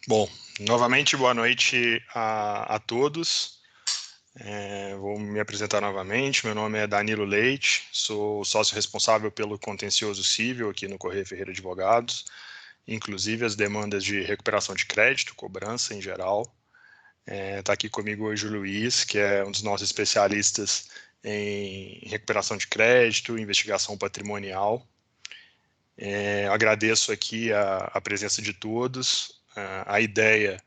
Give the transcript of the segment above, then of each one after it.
Bom, novamente boa noite a todos. Vou me apresentar novamente. Meu nome é Danilo Leite, sou sócio responsável pelo contencioso civil aqui no Correia Ferreira Advogados, inclusive as demandas de recuperação de crédito, cobrança em geral. Está aqui comigo hoje o Luiz, que é um dos nossos especialistas em recuperação de crédito, investigação patrimonial. Agradeço aqui a presença de todos. A ideia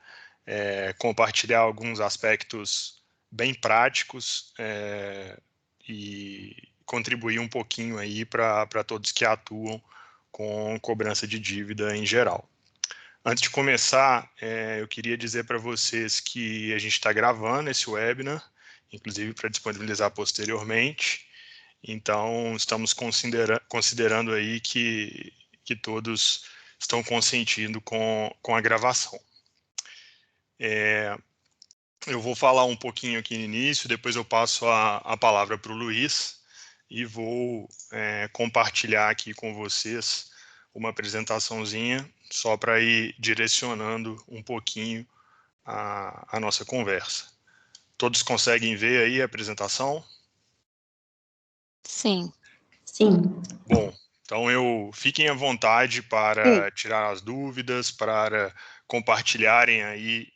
é compartilhar alguns aspectos bem práticos e contribuir um pouquinho aí para todos que atuam com cobrança de dívida em geral. Antes de começar, eu queria dizer para vocês que a gente está gravando esse webinar, inclusive para disponibilizar posteriormente. Então, estamos considerando aí que todos estão consentindo com a gravação. Eu vou falar um pouquinho aqui no início, depois eu passo a palavra para o Luiz e vou compartilhar aqui com vocês uma apresentaçãozinha só para ir direcionando um pouquinho a nossa conversa. Todos conseguem ver aí a apresentação? Sim. Sim. Bom, então fiquem à vontade para tirar as dúvidas, para compartilharem aí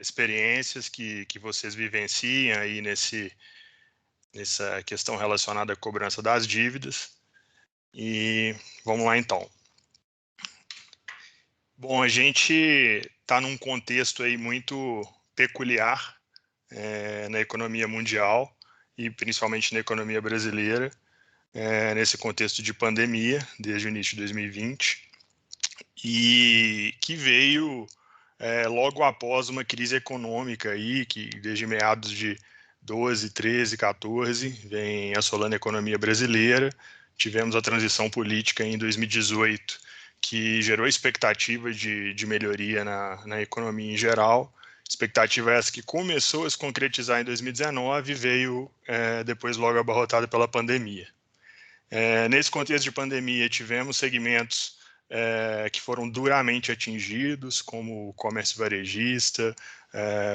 experiências que vocês vivenciem aí nessa questão relacionada à cobrança das dívidas. E vamos lá então. Bom, a gente está num contexto aí muito peculiar na economia mundial e principalmente na economia brasileira, nesse contexto de pandemia, desde o início de 2020, e que veio logo após uma crise econômica aí, que desde meados de 12, 13, 14, vem assolando a economia brasileira. Tivemos a transição política em 2018, que gerou expectativa de melhoria na economia em geral. Expectativa essa que começou a se concretizar em 2019 e veio depois logo abarrotada pela pandemia. Nesse contexto de pandemia, tivemos segmentos que foram duramente atingidos, como o comércio varejista,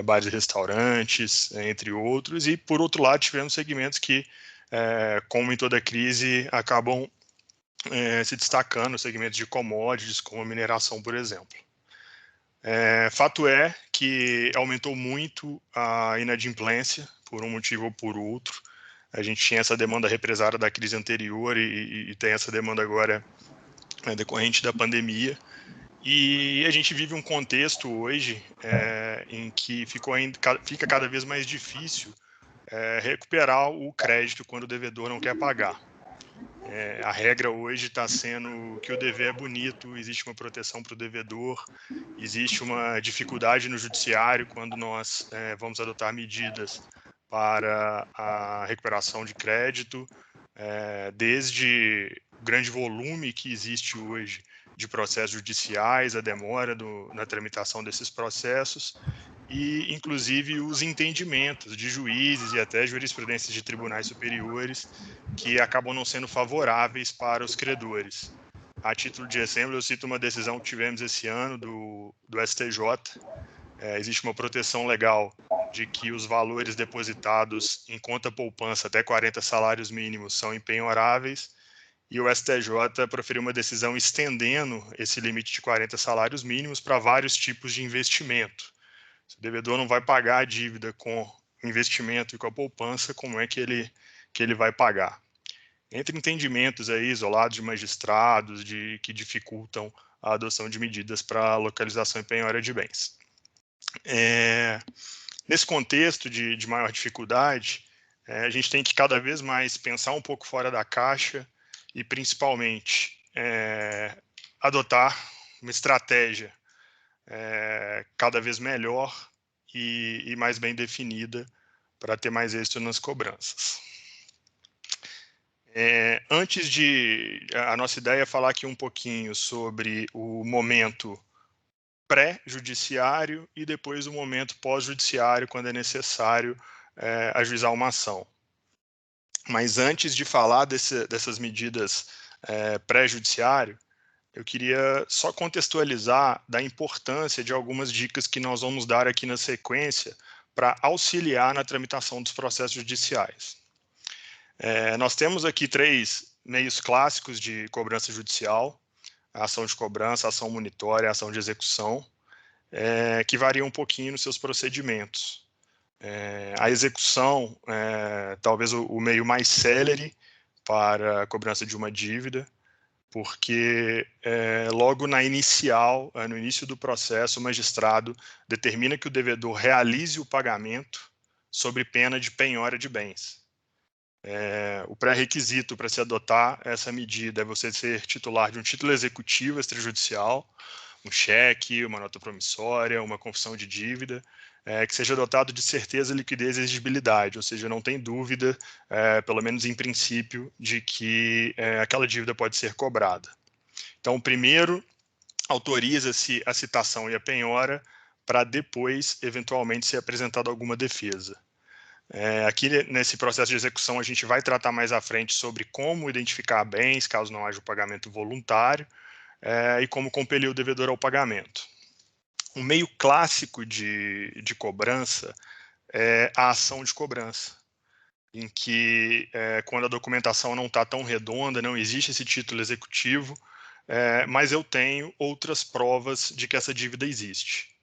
bares e restaurantes, entre outros, e, por outro lado, tivemos segmentos que, como em toda crise, acabam se destacando, segmentos de commodities, como a mineração, por exemplo. Fato é que aumentou muito a inadimplência, por um motivo ou por outro. A gente tinha essa demanda represada da crise anterior e tem essa demanda agora decorrente da pandemia. E a gente vive um contexto hoje em que fica cada vez mais difícil recuperar o crédito quando o devedor não quer pagar. A regra hoje está sendo que o dever é bonito, existe uma proteção para o devedor, existe uma dificuldade no judiciário quando nós vamos adotar medidas para a recuperação de crédito, desde o grande volume que existe hoje de processos judiciais, a demora na tramitação desses processos e, inclusive, os entendimentos de juízes e até jurisprudências de tribunais superiores que acabam não sendo favoráveis para os credores. A título de exemplo, eu cito uma decisão que tivemos esse ano do STJ. Existe uma proteção legal de que os valores depositados em conta poupança até 40 salários mínimos são impenhoráveis, e o STJ proferiu uma decisão estendendo esse limite de 40 salários mínimos para vários tipos de investimento. Se o devedor não vai pagar a dívida com investimento e com a poupança, como é que ele vai pagar? Entre entendimentos aí isolados de magistrados que dificultam a adoção de medidas para a localização e penhora de bens. Nesse contexto de maior dificuldade, a gente tem que cada vez mais pensar um pouco fora da caixa e, principalmente, adotar uma estratégia cada vez melhor e mais bem definida para ter mais êxito nas cobranças. A nossa ideia é falar aqui um pouquinho sobre o momento pré-judiciário e depois o momento pós-judiciário, quando é necessário ajuizar uma ação. Mas antes de falar dessas medidas pré-judiciário, eu queria só contextualizar da importância de algumas dicas que nós vamos dar aqui na sequência para auxiliar na tramitação dos processos judiciais. Nós temos aqui 3 meios clássicos de cobrança judicial: a ação de cobrança, a ação monitória, a ação de execução, que variam um pouquinho nos seus procedimentos. A execução, talvez o meio mais célere para a cobrança de uma dívida, porque logo no início do processo, o magistrado determina que o devedor realize o pagamento sob pena de penhora de bens. O pré-requisito para se adotar essa medida é você ser titular de um título executivo extrajudicial, um cheque, uma nota promissória, uma confissão de dívida, que seja dotado de certeza, liquidez e exigibilidade, ou seja, não tem dúvida, pelo menos em princípio, de que aquela dívida pode ser cobrada. Então, primeiro, autoriza-se a citação e a penhora para depois, eventualmente, ser apresentada alguma defesa. Aqui, nesse processo de execução, a gente vai tratar mais à frente sobre como identificar bens, caso não haja o pagamento voluntário, e como compelir o devedor ao pagamento. Um meio clássico de cobrança é a ação de cobrança, em que, quando a documentação não está tão redonda, não existe esse título executivo, mas eu tenho outras provas de que essa dívida existe.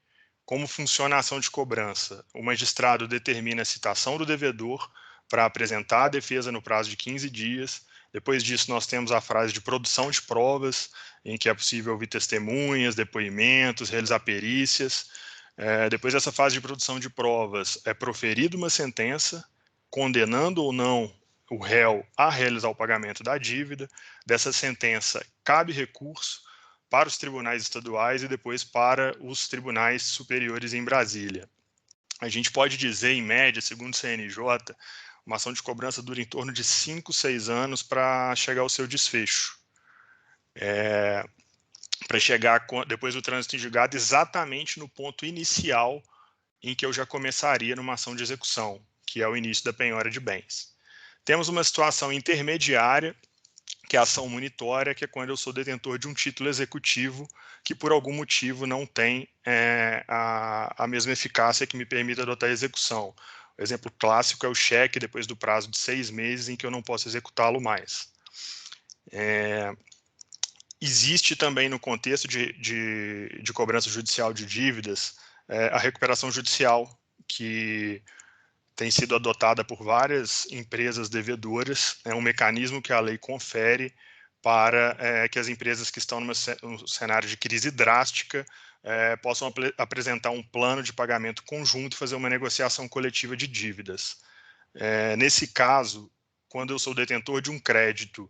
Como funciona a ação de cobrança? O magistrado determina a citação do devedor para apresentar a defesa no prazo de 15 dias. Depois disso, nós temos a fase de produção de provas, em que é possível ouvir testemunhas, depoimentos, realizar perícias. Depois dessa fase de produção de provas, é proferida uma sentença, condenando ou não o réu a realizar o pagamento da dívida. Dessa sentença, cabe recurso para os tribunais estaduais e depois para os tribunais superiores em Brasília. A gente pode dizer, em média, segundo o CNJ, uma ação de cobrança dura em torno de 5, 6 anos para chegar ao seu desfecho. Para chegar, depois do trânsito em julgado, exatamente no ponto inicial em que eu já começaria numa ação de execução, que é o início da penhora de bens. Temos uma situação intermediária, que é a ação monitória, que é quando eu sou detentor de um título executivo que, por algum motivo, não tem a mesma eficácia que me permite adotar a execução. O exemplo clássico é o cheque depois do prazo de 6 meses em que eu não posso executá-lo mais. Existe também no contexto de cobrança judicial de dívidas a recuperação judicial, que tem sido adotada por várias empresas devedoras. É um mecanismo que a lei confere para que as empresas que estão num cenário de crise drástica possam apresentar um plano de pagamento conjunto e fazer uma negociação coletiva de dívidas. Nesse caso, quando eu sou detentor de um crédito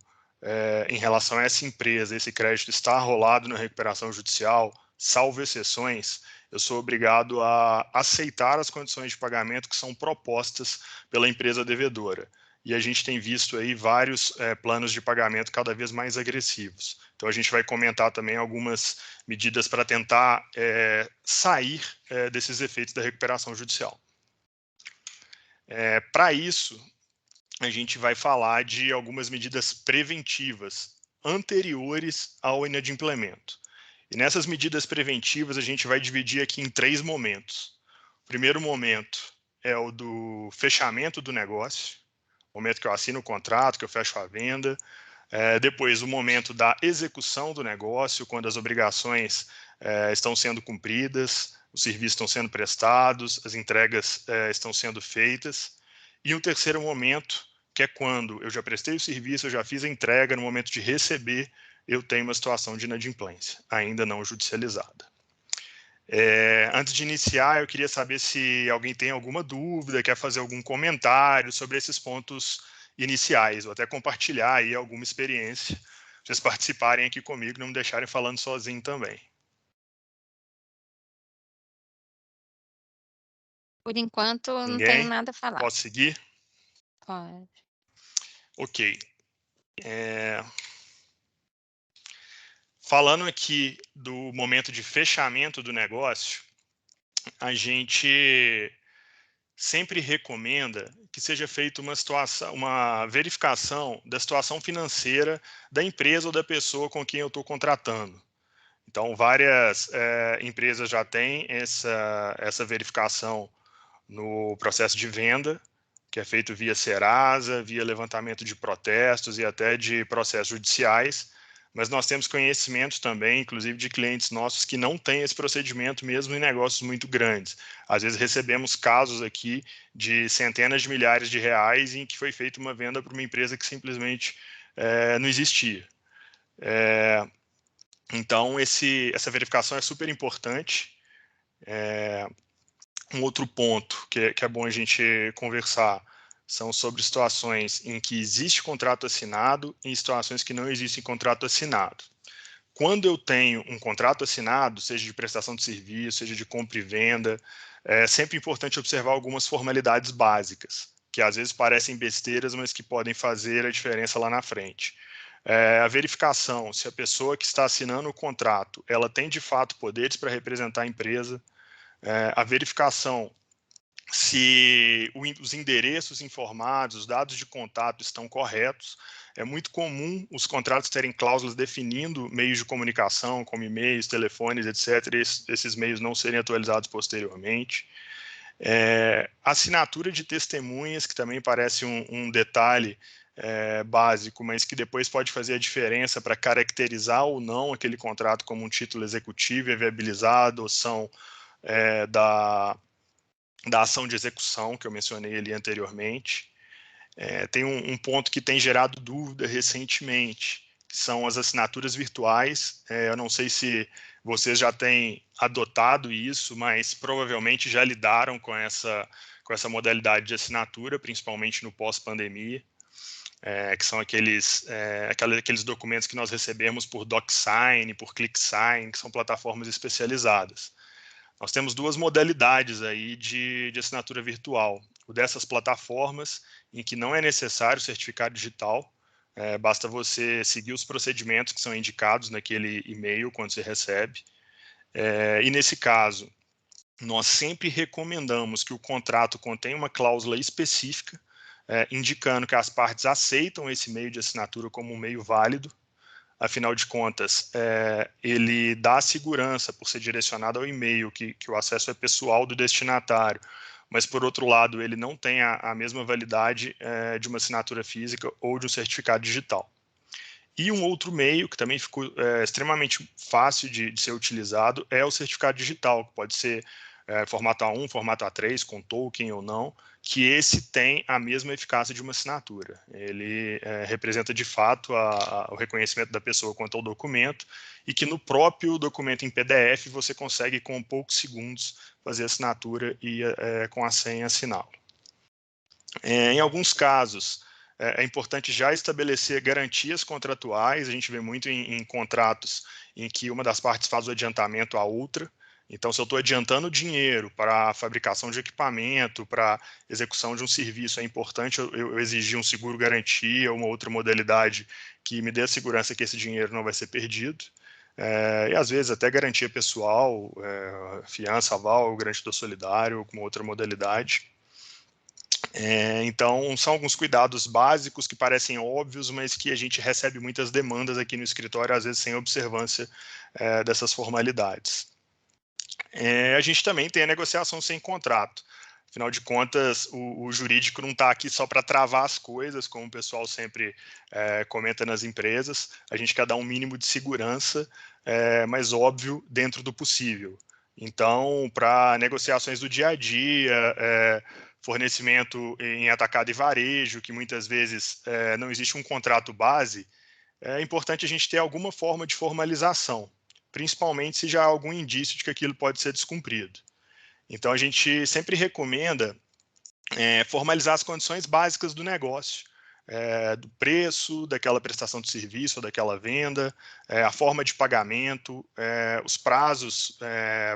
em relação a essa empresa, esse crédito está arrolado na recuperação judicial, salvo exceções, eu sou obrigado a aceitar as condições de pagamento que são propostas pela empresa devedora. E a gente tem visto aí vários planos de pagamento cada vez mais agressivos. Então, a gente vai comentar também algumas medidas para tentar sair desses efeitos da recuperação judicial. Para isso, a gente vai falar de algumas medidas preventivas anteriores ao inadimplemento. E nessas medidas preventivas, a gente vai dividir aqui em 3 momentos. O primeiro momento é o do fechamento do negócio, o momento que eu assino o contrato, que eu fecho a venda. Depois, o momento da execução do negócio, quando as obrigações estão sendo cumpridas, os serviços estão sendo prestados, as entregas estão sendo feitas. E o terceiro momento, que é quando eu já prestei o serviço, eu já fiz a entrega, no momento de receber, eu tenho uma situação de inadimplência, ainda não judicializada. Antes de iniciar, eu queria saber se alguém tem alguma dúvida, quer fazer algum comentário sobre esses pontos iniciais, ou até compartilhar aí alguma experiência, vocês participarem aqui comigo, não me deixarem falando sozinho também. Por enquanto, não Ninguém? tenho nada a falar. Posso seguir? Pode. Ok. Falando aqui do momento de fechamento do negócio, a gente sempre recomenda que seja feita uma verificação da situação financeira da empresa ou da pessoa com quem eu estou contratando. Então, várias empresas já têm essa verificação no processo de venda, que é feito via Serasa, via levantamento de protestos e até de processos judiciais, mas nós temos conhecimento também, inclusive de clientes nossos que não têm esse procedimento mesmo em negócios muito grandes. Às vezes recebemos casos aqui de centenas de milhares de reais em que foi feita uma venda para uma empresa que simplesmente não existia. Então, essa verificação é super importante. Um outro ponto que é bom a gente conversar são sobre situações em que existe contrato assinado e situações que não existem contrato assinado. Quando eu tenho um contrato assinado, seja de prestação de serviço, seja de compra e venda, é sempre importante observar algumas formalidades básicas, que às vezes parecem besteiras, mas que podem fazer a diferença lá na frente. A verificação se a pessoa que está assinando o contrato, ela tem de fato poderes para representar a empresa, a verificação se os endereços informados, os dados de contato estão corretos. É muito comum os contratos terem cláusulas definindo meios de comunicação, como e-mails, telefones, etc., e esses meios não serem atualizados posteriormente. Assinatura de testemunhas, que também parece um detalhe básico, mas que depois pode fazer a diferença para caracterizar ou não aquele contrato como um título executivo e viabilizar a adoção da ação de execução, que eu mencionei ali anteriormente. Tem um ponto que tem gerado dúvida recentemente, que são as assinaturas virtuais. Eu não sei se vocês já têm adotado isso, mas provavelmente já lidaram com essa modalidade de assinatura, principalmente no pós-pandemia, que são aqueles documentos que nós recebemos por DocSign, por ClickSign, que são plataformas especializadas. Nós temos duas modalidades aí de assinatura virtual. O dessas plataformas, em que não é necessário certificado digital, basta você seguir os procedimentos que são indicados naquele e-mail quando você recebe. E nesse caso, nós sempre recomendamos que o contrato contenha uma cláusula específica, indicando que as partes aceitam esse meio de assinatura como um meio válido. Afinal de contas, ele dá segurança por ser direcionado ao e-mail, que o acesso é pessoal do destinatário, mas, por outro lado, ele não tem a mesma validade de uma assinatura física ou de um certificado digital. E um outro meio, que também ficou extremamente fácil de ser utilizado, é o certificado digital, que pode ser formato A1, formato A3, com token ou não, que esse tem a mesma eficácia de uma assinatura. Ele representa, de fato, o reconhecimento da pessoa quanto ao documento e que no próprio documento em PDF você consegue, com poucos segundos, fazer a assinatura e, com a senha, assiná-lo. Em alguns casos, é importante já estabelecer garantias contratuais. A gente vê muito em contratos em que uma das partes faz o adiantamento à outra. Então, se eu estou adiantando dinheiro para a fabricação de equipamento, para execução de um serviço, é importante eu exigir um seguro garantia, uma outra modalidade que me dê a segurança que esse dinheiro não vai ser perdido. E às vezes até garantia pessoal, fiança, aval, garantidor solidário, alguma outra modalidade. Então, são alguns cuidados básicos que parecem óbvios, mas que a gente recebe muitas demandas aqui no escritório, às vezes sem observância dessas formalidades. A gente também tem a negociação sem contrato. Afinal de contas, o jurídico não está aqui só para travar as coisas, como o pessoal sempre comenta nas empresas. A gente quer dar um mínimo de segurança, mas óbvio, dentro do possível. Então, para negociações do dia a dia, fornecimento em atacado e varejo, que muitas vezes não existe um contrato base, é importante a gente ter alguma forma de formalização, principalmente se já há algum indício de que aquilo pode ser descumprido. Então, a gente sempre recomenda formalizar as condições básicas do negócio, do preço, daquela prestação de serviço ou daquela venda, a forma de pagamento, os prazos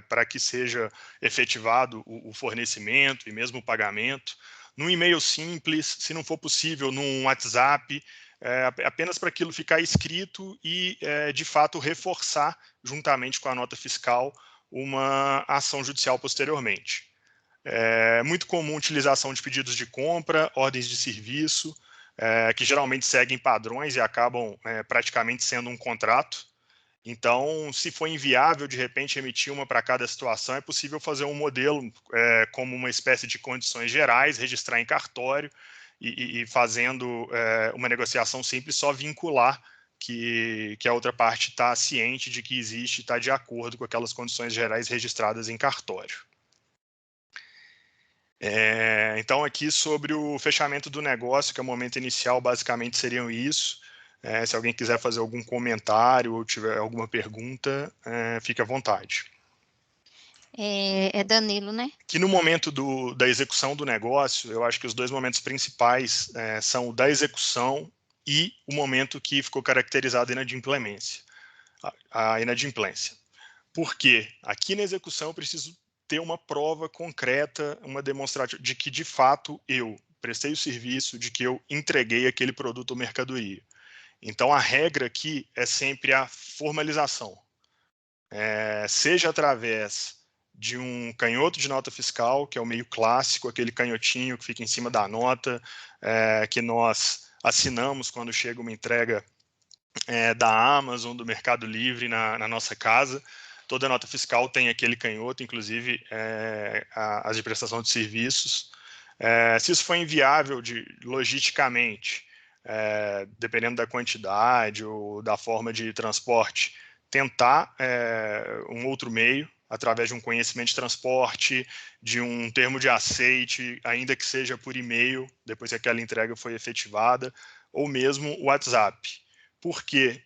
para que seja efetivado o fornecimento e mesmo o pagamento, num e-mail simples, se não for possível, num WhatsApp, apenas para aquilo ficar escrito e, de fato, reforçar, juntamente com a nota fiscal, uma ação judicial posteriormente. É muito comum a utilização de pedidos de compra, ordens de serviço, que geralmente seguem padrões e acabam praticamente sendo um contrato. Então, se for inviável, de repente, emitir uma para cada situação, é possível fazer um modelo como uma espécie de condições gerais, registrar em cartório e fazendo uma negociação simples, só vincular que a outra parte está ciente de que existe e está de acordo com aquelas condições gerais registradas em cartório. Então, aqui sobre o fechamento do negócio, que é o momento inicial, basicamente seriam isso. Se alguém quiser fazer algum comentário ou tiver alguma pergunta, fique à vontade. É Danilo, né? Que no momento da execução do negócio, eu acho que os dois momentos principais são o da execução e o momento que ficou caracterizado inadimplência. A inadimplência. Por quê? Aqui na execução eu preciso ter uma prova concreta, uma demonstrativa de que, de fato, eu prestei o serviço, de que eu entreguei aquele produto ou mercadoria. Então, a regra aqui é sempre a formalização. Seja através de um canhoto de nota fiscal, que é o meio clássico, aquele canhotinho que fica em cima da nota, que nós assinamos quando chega uma entrega da Amazon, do Mercado Livre na nossa casa. Toda nota fiscal tem aquele canhoto, inclusive as de prestação de serviços. Se isso for inviável logisticamente, dependendo da quantidade ou da forma de transporte, tentar um outro meio, através de um conhecimento de transporte, de um termo de aceite, ainda que seja por e-mail, depois que aquela entrega foi efetivada, ou mesmo o WhatsApp. Porque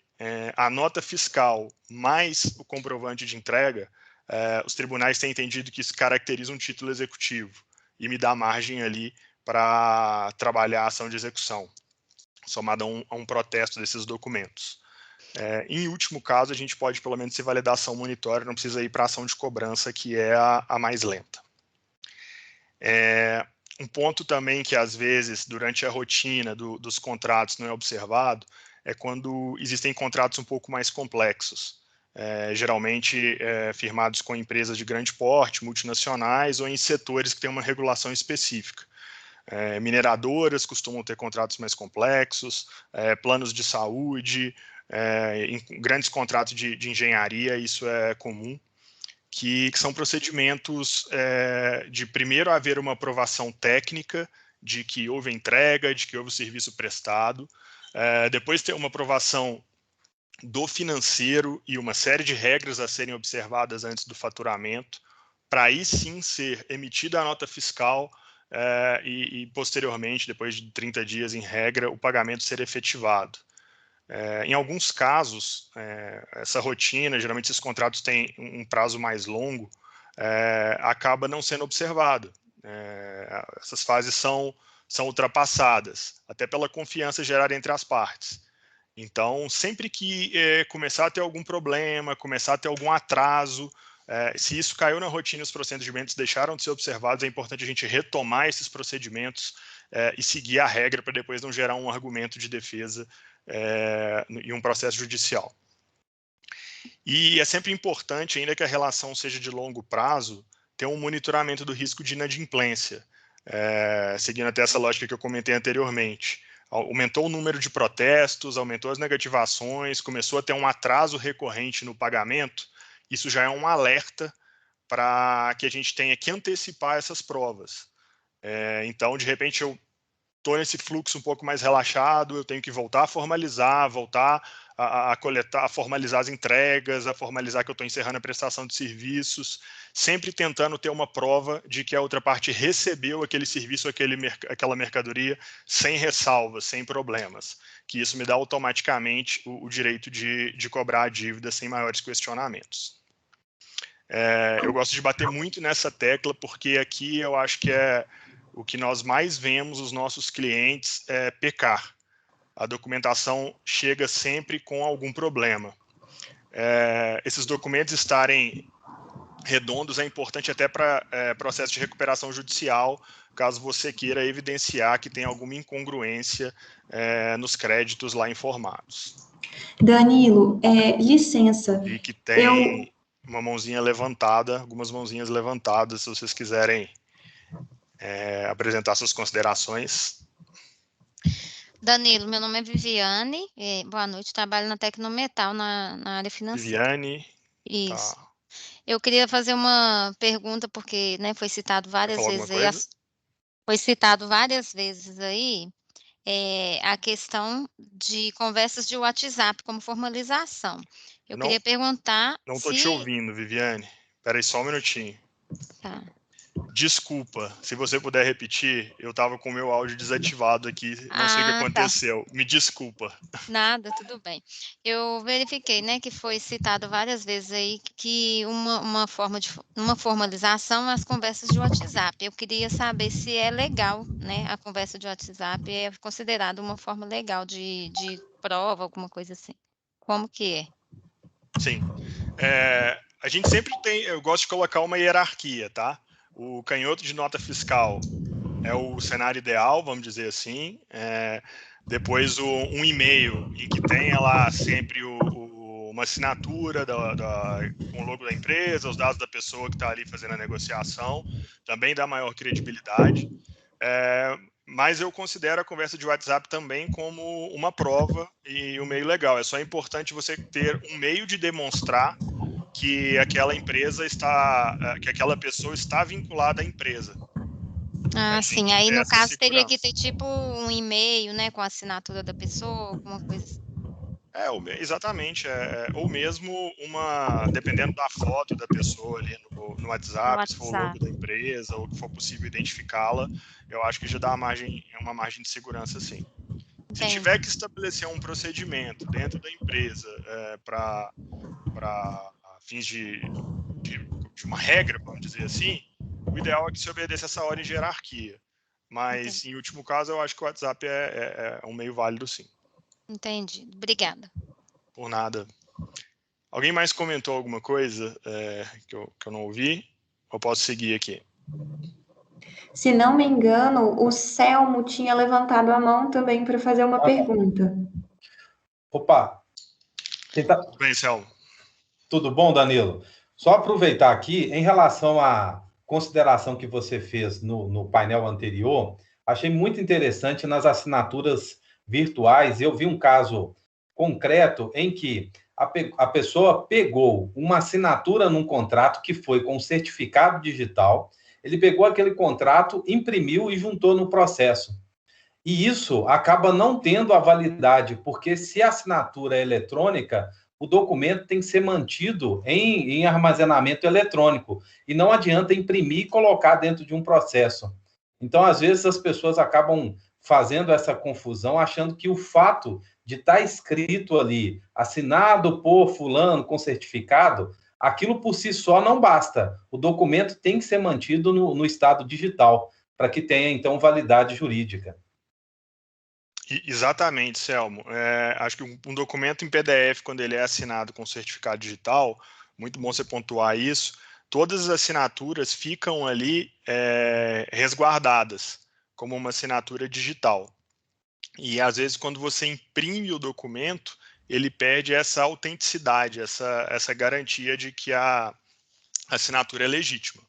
a nota fiscal mais o comprovante de entrega, os tribunais têm entendido que isso caracteriza um título executivo e me dá margem ali para trabalhar a ação de execução, somada a um protesto desses documentos. Em último caso, a gente pode pelo menos ser validação monitória, não precisa ir para a ação de cobrança, que é a mais lenta. Um ponto também que às vezes, durante a rotina dos contratos, não é observado, é quando existem contratos um pouco mais complexos, geralmente firmados com empresas de grande porte, multinacionais, ou em setores que têm uma regulação específica. Mineradoras costumam ter contratos mais complexos, planos de saúde, em grandes contratos de engenharia, isso é comum, que são procedimentos de primeiro haver uma aprovação técnica de que houve entrega, de que houve o serviço prestado, depois ter uma aprovação do financeiro e uma série de regras a serem observadas antes do faturamento, para aí sim ser emitida a nota fiscal e posteriormente, depois de 30 dias em regra, o pagamento ser efetivado. Em alguns casos, essa rotina, geralmente esses contratos têm um prazo mais longo, acaba não sendo observado. Essas fases são ultrapassadas, até pela confiança gerada entre as partes. Então, sempre que começar a ter algum problema, começar a ter algum atraso, se isso caiu na rotina e os procedimentos deixaram de ser observados, é importante a gente retomar esses procedimentos e seguir a regra para depois não gerar um argumento de defesa em um processo judicial. E é sempre importante, ainda que a relação seja de longo prazo, ter um monitoramento do risco de inadimplência, seguindo até essa lógica que eu comentei anteriormente. Aumentou o número de protestos, aumentou as negativações, começou a ter um atraso recorrente no pagamento, isso já é um alerta para que a gente tenha que antecipar essas provas. Então, de repente, eu estou nesse fluxo um pouco mais relaxado, eu tenho que voltar a formalizar, voltar a coletar, a formalizar as entregas, a formalizar que eu estou encerrando a prestação de serviços, sempre tentando ter uma prova de que a outra parte recebeu aquele serviço, aquela mercadoria, sem ressalvas, sem problemas, que isso me dá automaticamente o direito de cobrar a dívida sem maiores questionamentos. Eu gosto de bater muito nessa tecla, porque aqui eu acho que é o que nós mais vemos os nossos clientes pecar. A documentação chega sempre com algum problema. Esses documentos estarem redondos é importante até para processo de recuperação judicial, caso você queira evidenciar que tem alguma incongruência nos créditos lá informados. Danilo, licença. E que tem uma mãozinha levantada, algumas mãozinhas levantadas, se vocês quiserem apresentar suas considerações. Danilo, meu nome é Viviane, boa noite, trabalho na Tecnometal, na área financeira. Viviane, Isso. tá. Eu queria fazer uma pergunta, porque, né, foi citado Quer várias falar alguma vezes aí, coisa? foi citado várias vezes aí, a questão de conversas de WhatsApp como formalização. Eu Não, queria perguntar não estou te se... ouvindo, Viviane. Espera aí só um minutinho. Tá. Desculpa, se você puder repetir, eu estava com o meu áudio desativado aqui, não sei o que Ah, tá. aconteceu. Me desculpa. Nada, tudo bem. Eu verifiquei, né, que foi citado várias vezes aí que uma formalização as conversas de WhatsApp. Eu queria saber se é legal, né, a conversa de WhatsApp é considerada uma forma legal de prova, alguma coisa assim. Como que é? Sim. A gente sempre tem, eu gosto de colocar uma hierarquia, tá? O canhoto de nota fiscal é o cenário ideal, vamos dizer assim. Depois um e-mail em que tenha lá sempre uma assinatura com o logo da empresa, os dados da pessoa que está ali fazendo a negociação, também dá maior credibilidade. Mas eu considero a conversa de WhatsApp também como uma prova e um meio legal. É só importante você ter um meio de demonstrar que aquela empresa que aquela pessoa está vinculada à empresa. Ah, Aí tem sim. que Aí, ter no essa caso, teria que segurança. ter tipo um e-mail, né, com a assinatura da pessoa, alguma coisa assim. Exatamente. Ou mesmo dependendo da foto da pessoa ali no No WhatsApp, se for o logo WhatsApp. da empresa, ou que for possível identificá-la, eu acho que já dá uma margem de segurança, sim. Se tiver Entendi. que estabelecer um procedimento dentro da empresa para fins de uma regra, vamos dizer assim, o ideal é que se obedeça essa ordem de hierarquia. Mas, Entendi. em último caso, eu acho que o WhatsApp é um meio válido, sim. Entendi. Obrigada. Por nada. Alguém mais comentou alguma coisa que eu não ouvi? Eu posso seguir aqui? Se não me engano, o Selmo tinha levantado a mão também para fazer uma pergunta. Opa, Tudo bem, Selmo? tudo bom, Danilo? Só aproveitar aqui, em relação à consideração que você fez no painel anterior, achei muito interessante nas assinaturas virtuais. Eu vi um caso concreto em que a pessoa pegou uma assinatura num contrato que foi com certificado digital, ele pegou aquele contrato, imprimiu e juntou no processo. E isso acaba não tendo a validade, porque se a assinatura é eletrônica, o documento tem que ser mantido em armazenamento eletrônico. E não adianta imprimir e colocar dentro de um processo. Então, às vezes, as pessoas acabam fazendo essa confusão, achando que o fato de estar escrito ali, assinado por fulano, com certificado, aquilo por si só não basta. O documento tem que ser mantido no estado digital, para que tenha, então, validade jurídica. Exatamente, Selmo. Acho que um documento em PDF, quando ele é assinado com certificado digital, muito bom você pontuar isso, todas as assinaturas ficam ali resguardadas como uma assinatura digital. E, às vezes, quando você imprime o documento, ele perde essa autenticidade, essa garantia de que a assinatura é legítima.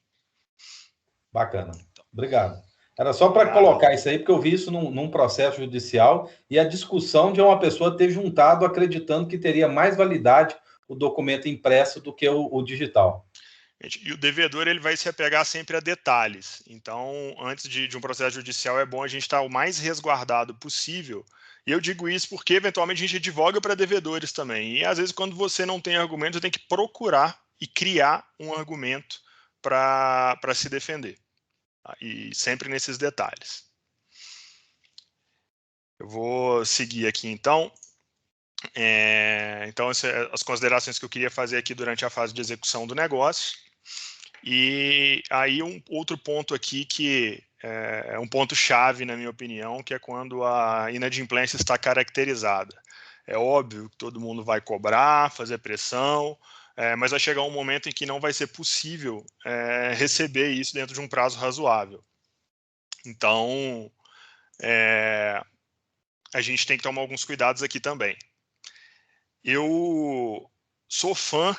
Bacana. Obrigado. Era só para Nada. colocar isso aí, porque eu vi isso num processo judicial e a discussão de uma pessoa ter juntado acreditando que teria mais validade o documento impresso do que o digital. E o devedor ele vai se apegar sempre a detalhes. Então, antes de um processo judicial, é bom a gente estar o mais resguardado possível. E eu digo isso porque, eventualmente, a gente advoga para devedores também. E, às vezes, quando você não tem argumento, você tem que procurar e criar um argumento para se defender. E sempre nesses detalhes. Eu vou seguir aqui, então. Então, as considerações que eu queria fazer aqui durante a fase de execução do negócio. E aí outro ponto aqui que é um ponto-chave, na minha opinião, que é quando a inadimplência está caracterizada. É óbvio que todo mundo vai cobrar, fazer pressão, mas vai chegar um momento em que não vai ser possível receber isso dentro de um prazo razoável. Então, a gente tem que tomar alguns cuidados aqui também. Eu sou fã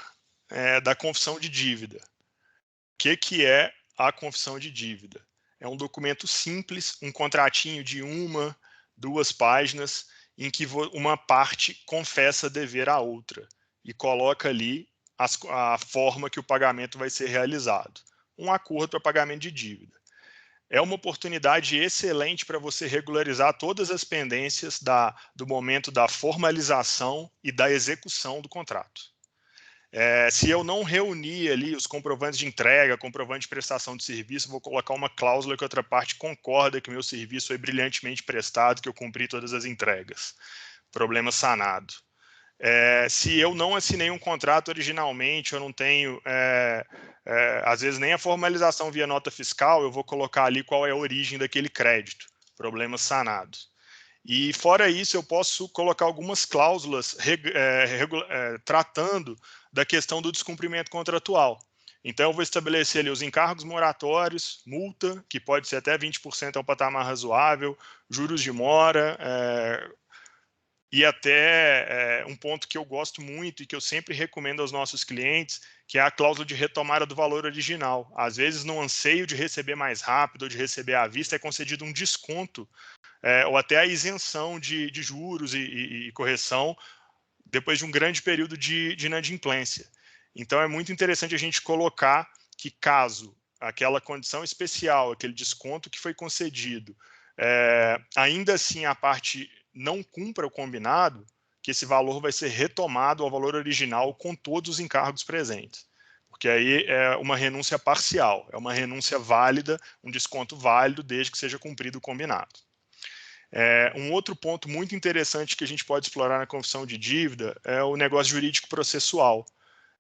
da confissão de dívida. O que é a confissão de dívida? É um documento simples, um contratinho de 1, 2 páginas, em que uma parte confessa dever à outra e coloca ali a forma que o pagamento vai ser realizado. Um acordo para pagamento de dívida. É uma oportunidade excelente para você regularizar todas as pendências do momento da formalização e da execução do contrato. Se eu não reunir ali os comprovantes de entrega, comprovante de prestação de serviço, vou colocar uma cláusula que a outra parte concorda que o meu serviço foi brilhantemente prestado, que eu cumpri todas as entregas. Problema sanado. Se eu não assinei um contrato originalmente, eu não tenho, às vezes, nem a formalização via nota fiscal, eu vou colocar ali qual é a origem daquele crédito. Problema sanado. E, fora isso, eu posso colocar algumas cláusulas tratando da questão do descumprimento contratual. Então, eu vou estabelecer ali os encargos moratórios, multa, que pode ser até 20% é um patamar razoável, juros de mora, e até um ponto que eu gosto muito e que eu sempre recomendo aos nossos clientes, que é a cláusula de retomada do valor original. Às vezes, no anseio de receber mais rápido ou de receber à vista, é concedido um desconto ou até a isenção de juros e correção depois de um grande período de inadimplência. Então, é muito interessante a gente colocar que, caso aquela condição especial, aquele desconto que foi concedido, ainda assim a parte não cumpra o combinado, que esse valor vai ser retomado ao valor original com todos os encargos presentes. Porque aí é uma renúncia parcial, é uma renúncia válida, um desconto válido, desde que seja cumprido o combinado. Um outro ponto muito interessante que a gente pode explorar na confissão de dívida é o negócio jurídico processual.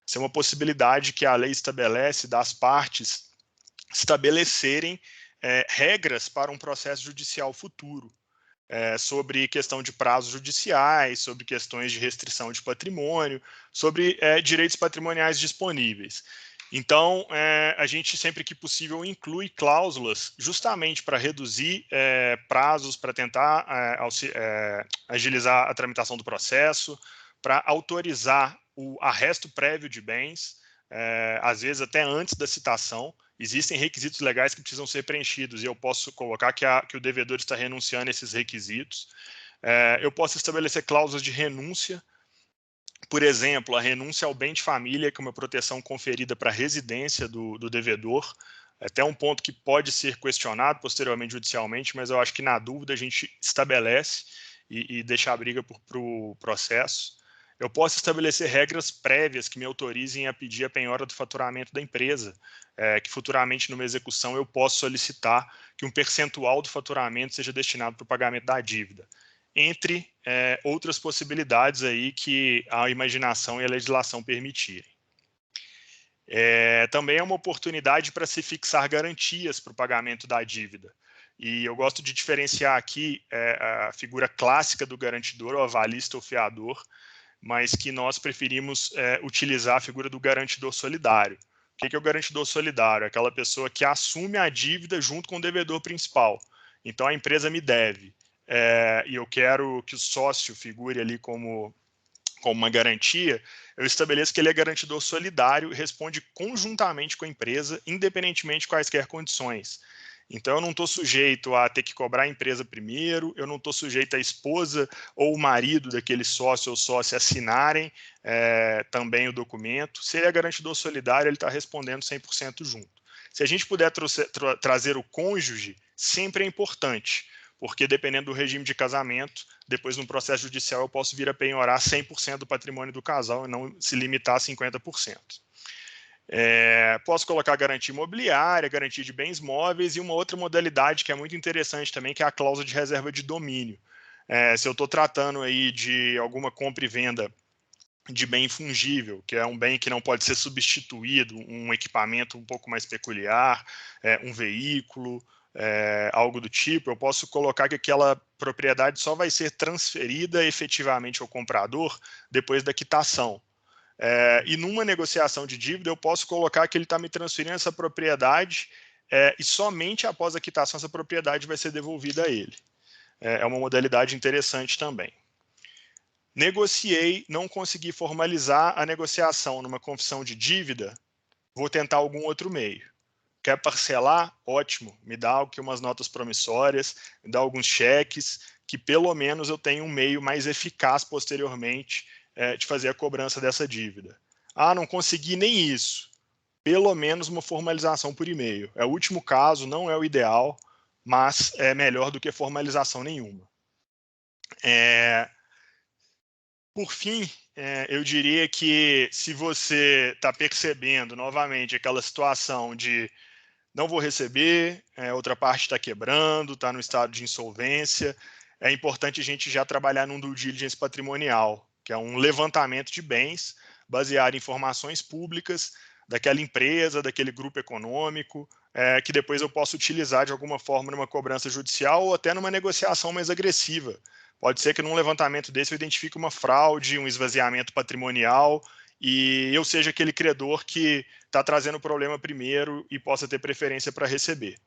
Isso é uma possibilidade que a lei estabelece das partes estabelecerem regras para um processo judicial futuro, sobre questão de prazos judiciais, sobre questões de restrição de patrimônio, sobre direitos patrimoniais disponíveis. Então, a gente, sempre que possível, inclui cláusulas justamente para reduzir prazos, para tentar agilizar a tramitação do processo, para autorizar o arresto prévio de bens, às vezes até antes da citação. Existem requisitos legais que precisam ser preenchidos e eu posso colocar que o devedor está renunciando a esses requisitos. Eu posso estabelecer cláusulas de renúncia. Por exemplo, a renúncia ao bem de família, que é uma proteção conferida para a residência do devedor, até um ponto que pode ser questionado posteriormente judicialmente, mas eu acho que, na dúvida, a gente estabelece e deixa a briga para o processo. Eu posso estabelecer regras prévias que me autorizem a pedir a penhora do faturamento da empresa, que futuramente, numa execução, eu posso solicitar que um percentual do faturamento seja destinado para o pagamento da dívida, entre outras possibilidades aí que a imaginação e a legislação permitirem. Também é uma oportunidade para se fixar garantias para o pagamento da dívida. E eu gosto de diferenciar aqui a figura clássica do garantidor, o avalista ou fiador, mas que nós preferimos utilizar a figura do garantidor solidário. O que é o garantidor solidário? Aquela pessoa que assume a dívida junto com o devedor principal. Então, a empresa me deve, e eu quero que o sócio figure ali como uma garantia, eu estabeleço que ele é garantidor solidário e responde conjuntamente com a empresa, independentemente de quaisquer condições. Então, eu não estou sujeito a ter que cobrar a empresa primeiro, eu não estou sujeito a esposa ou o marido daquele sócio ou sócia assinarem também o documento. Se ele é garantidor solidário, ele está respondendo 100% junto. Se a gente puder trazer o cônjuge, sempre é importante, porque dependendo do regime de casamento, depois no processo judicial eu posso vir a penhorar 100% do patrimônio do casal e não se limitar a 50%. Posso colocar garantia imobiliária, garantia de bens móveis e uma outra modalidade que é muito interessante também, que é a cláusula de reserva de domínio. Se eu estou tratando aí de alguma compra e venda de bem fungível, que é um bem que não pode ser substituído, um equipamento um pouco mais peculiar, um veículo, algo do tipo, eu posso colocar que aquela propriedade só vai ser transferida efetivamente ao comprador depois da quitação. E numa negociação de dívida, eu posso colocar que ele está me transferindo essa propriedade e somente após a quitação essa propriedade vai ser devolvida a ele. É uma modalidade interessante também. Negociei, não consegui formalizar a negociação numa confissão de dívida, vou tentar algum outro meio. quer parcelar? Ótimo, me dá aqui umas notas promissórias, me dá alguns cheques, que pelo menos eu tenho um meio mais eficaz posteriormente de fazer a cobrança dessa dívida. Ah, não consegui nem isso. Pelo menos uma formalização por e-mail. É o último caso, não é o ideal, mas é melhor do que formalização nenhuma. Por fim, eu diria que se você está percebendo novamente aquela situação de não vou receber, outra parte está quebrando, está no estado de insolvência, é importante a gente já trabalhar num due diligence patrimonial, que é um levantamento de bens baseado em informações públicas daquela empresa, daquele grupo econômico, que depois eu posso utilizar de alguma forma numa cobrança judicial ou até numa negociação mais agressiva. Pode ser que num levantamento desse eu identifique uma fraude, um esvaziamento patrimonial e eu seja aquele credor que está trazendo o problema primeiro e possa ter preferência para receber.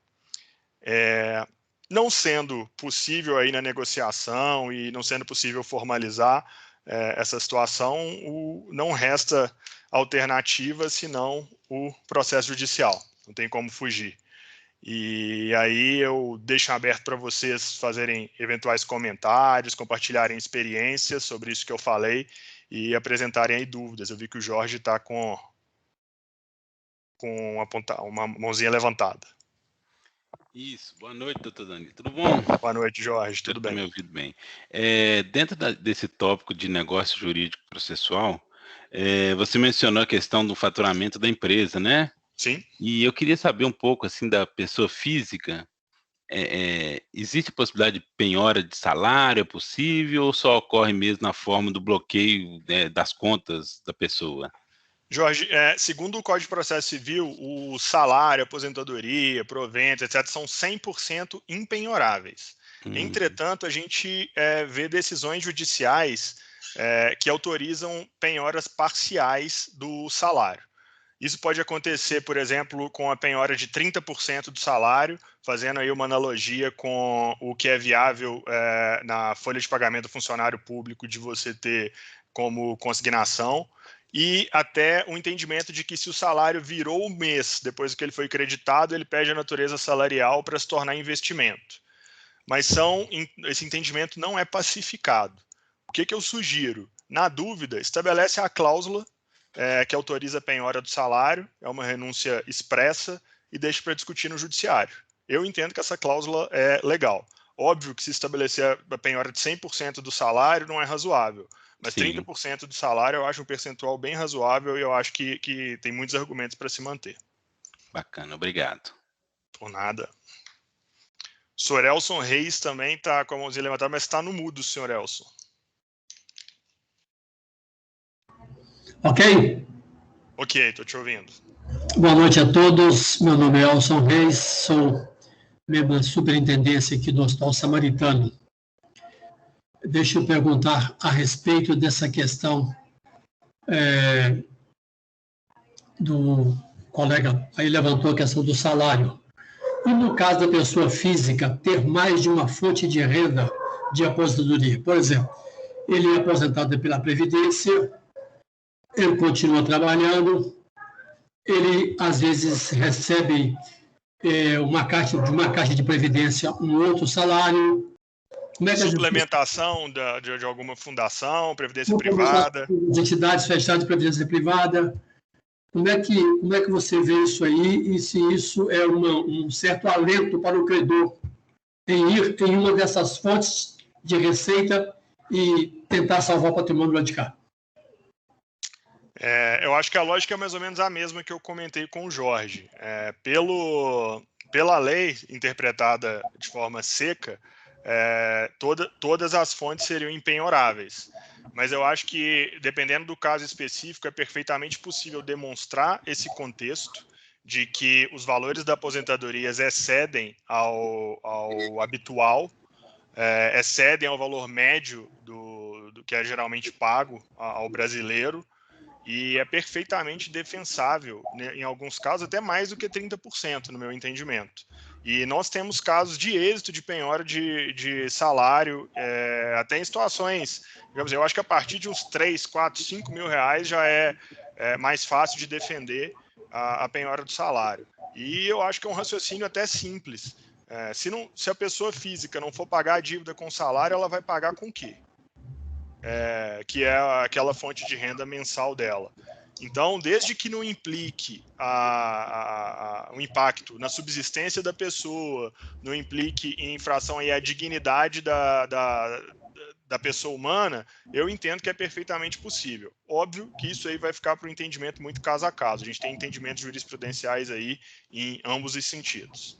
Não sendo possível aí na negociação e não sendo possível formalizar essa situação, não resta alternativa senão o processo judicial. Não tem como fugir. E aí eu deixo aberto para vocês fazerem eventuais comentários, compartilharem experiências sobre isso que eu falei e apresentarem aí dúvidas. Eu vi que o Jorge está com uma mãozinha levantada. Isso. Boa noite, doutor Danilo. Tudo bom? Boa noite, Jorge. Tudo bem? Me ouvindo bem. Dentro desse tópico de negócio jurídico processual, você mencionou a questão do faturamento da empresa, né? Sim. E eu queria saber um pouco assim da pessoa física. Existe a possibilidade de penhora de salário? É possível ou só ocorre mesmo na forma do bloqueio, né, das contas da pessoa? Jorge, segundo o Código de Processo Civil, o salário, aposentadoria, proventos, etc., são 100% impenhoráveis. Entretanto, a gente vê decisões judiciais que autorizam penhoras parciais do salário. Isso pode acontecer, por exemplo, com a penhora de 30% do salário, fazendo aí uma analogia com o que é viável na folha de pagamento do funcionário público de você ter como consignação, e até o entendimento de que se o salário virou o mês depois que ele foi creditado, ele perde a natureza salarial para se tornar investimento. Mas esse entendimento não é pacificado. O que eu sugiro? Na dúvida, estabelece a cláusula que autoriza a penhora do salário, é uma renúncia expressa, e deixa para discutir no judiciário. Eu entendo que essa cláusula é legal. Óbvio que se estabelecer a penhora de 100% do salário não é razoável, mas sim, 30% do salário eu acho um percentual bem razoável e eu acho que tem muitos argumentos para se manter. Bacana, obrigado. Por nada. O senhor Elson Reis também está com a mãozinha levantada, mas está no mudo, senhor Elson. Ok? Ok, estou te ouvindo. Boa noite a todos. Meu nome é Elson Reis, sou membro da superintendência aqui do Hospital Samaritano. Deixa eu perguntar a respeito dessa questão do colega, aí levantou a questão do salário. E no caso da pessoa física ter mais de uma fonte de renda de aposentadoria? Por exemplo, ele é aposentado pela Previdência, ele continua trabalhando, ele às vezes recebe de uma caixa de previdência um outro salário. Como é que suplementação de alguma fundação, previdência privada? Entidades fechadas de previdência privada. Como é que você vê isso aí e se isso é um certo alento para o credor em ir em uma dessas fontes de receita e tentar salvar o patrimônio lá de cá? Eu acho que a lógica é mais ou menos a mesma que eu comentei com o Jorge. Pela lei interpretada de forma seca, todas as fontes seriam impenhoráveis. Mas eu acho que, dependendo do caso específico, é perfeitamente possível demonstrar esse contexto de que os valores da aposentadoria excedem ao habitual, excedem ao valor médio do que é geralmente pago ao brasileiro, e é perfeitamente defensável, né, em alguns casos, até mais do que 30%, no meu entendimento. E nós temos casos de êxito de penhora de salário, até em situações, digamos, eu acho que a partir de uns 3, 4, 5 mil reais já é mais fácil de defender a penhora do salário. E eu acho que é um raciocínio até simples. Se a pessoa física não for pagar a dívida com salário, ela vai pagar com o quê? Que é aquela fonte de renda mensal dela. Então, desde que não implique o impacto na subsistência da pessoa, não implique em infração à dignidade da pessoa humana, eu entendo que é perfeitamente possível. Óbvio que isso aí vai ficar para o entendimento muito caso a caso. A gente tem entendimentos jurisprudenciais aí em ambos os sentidos.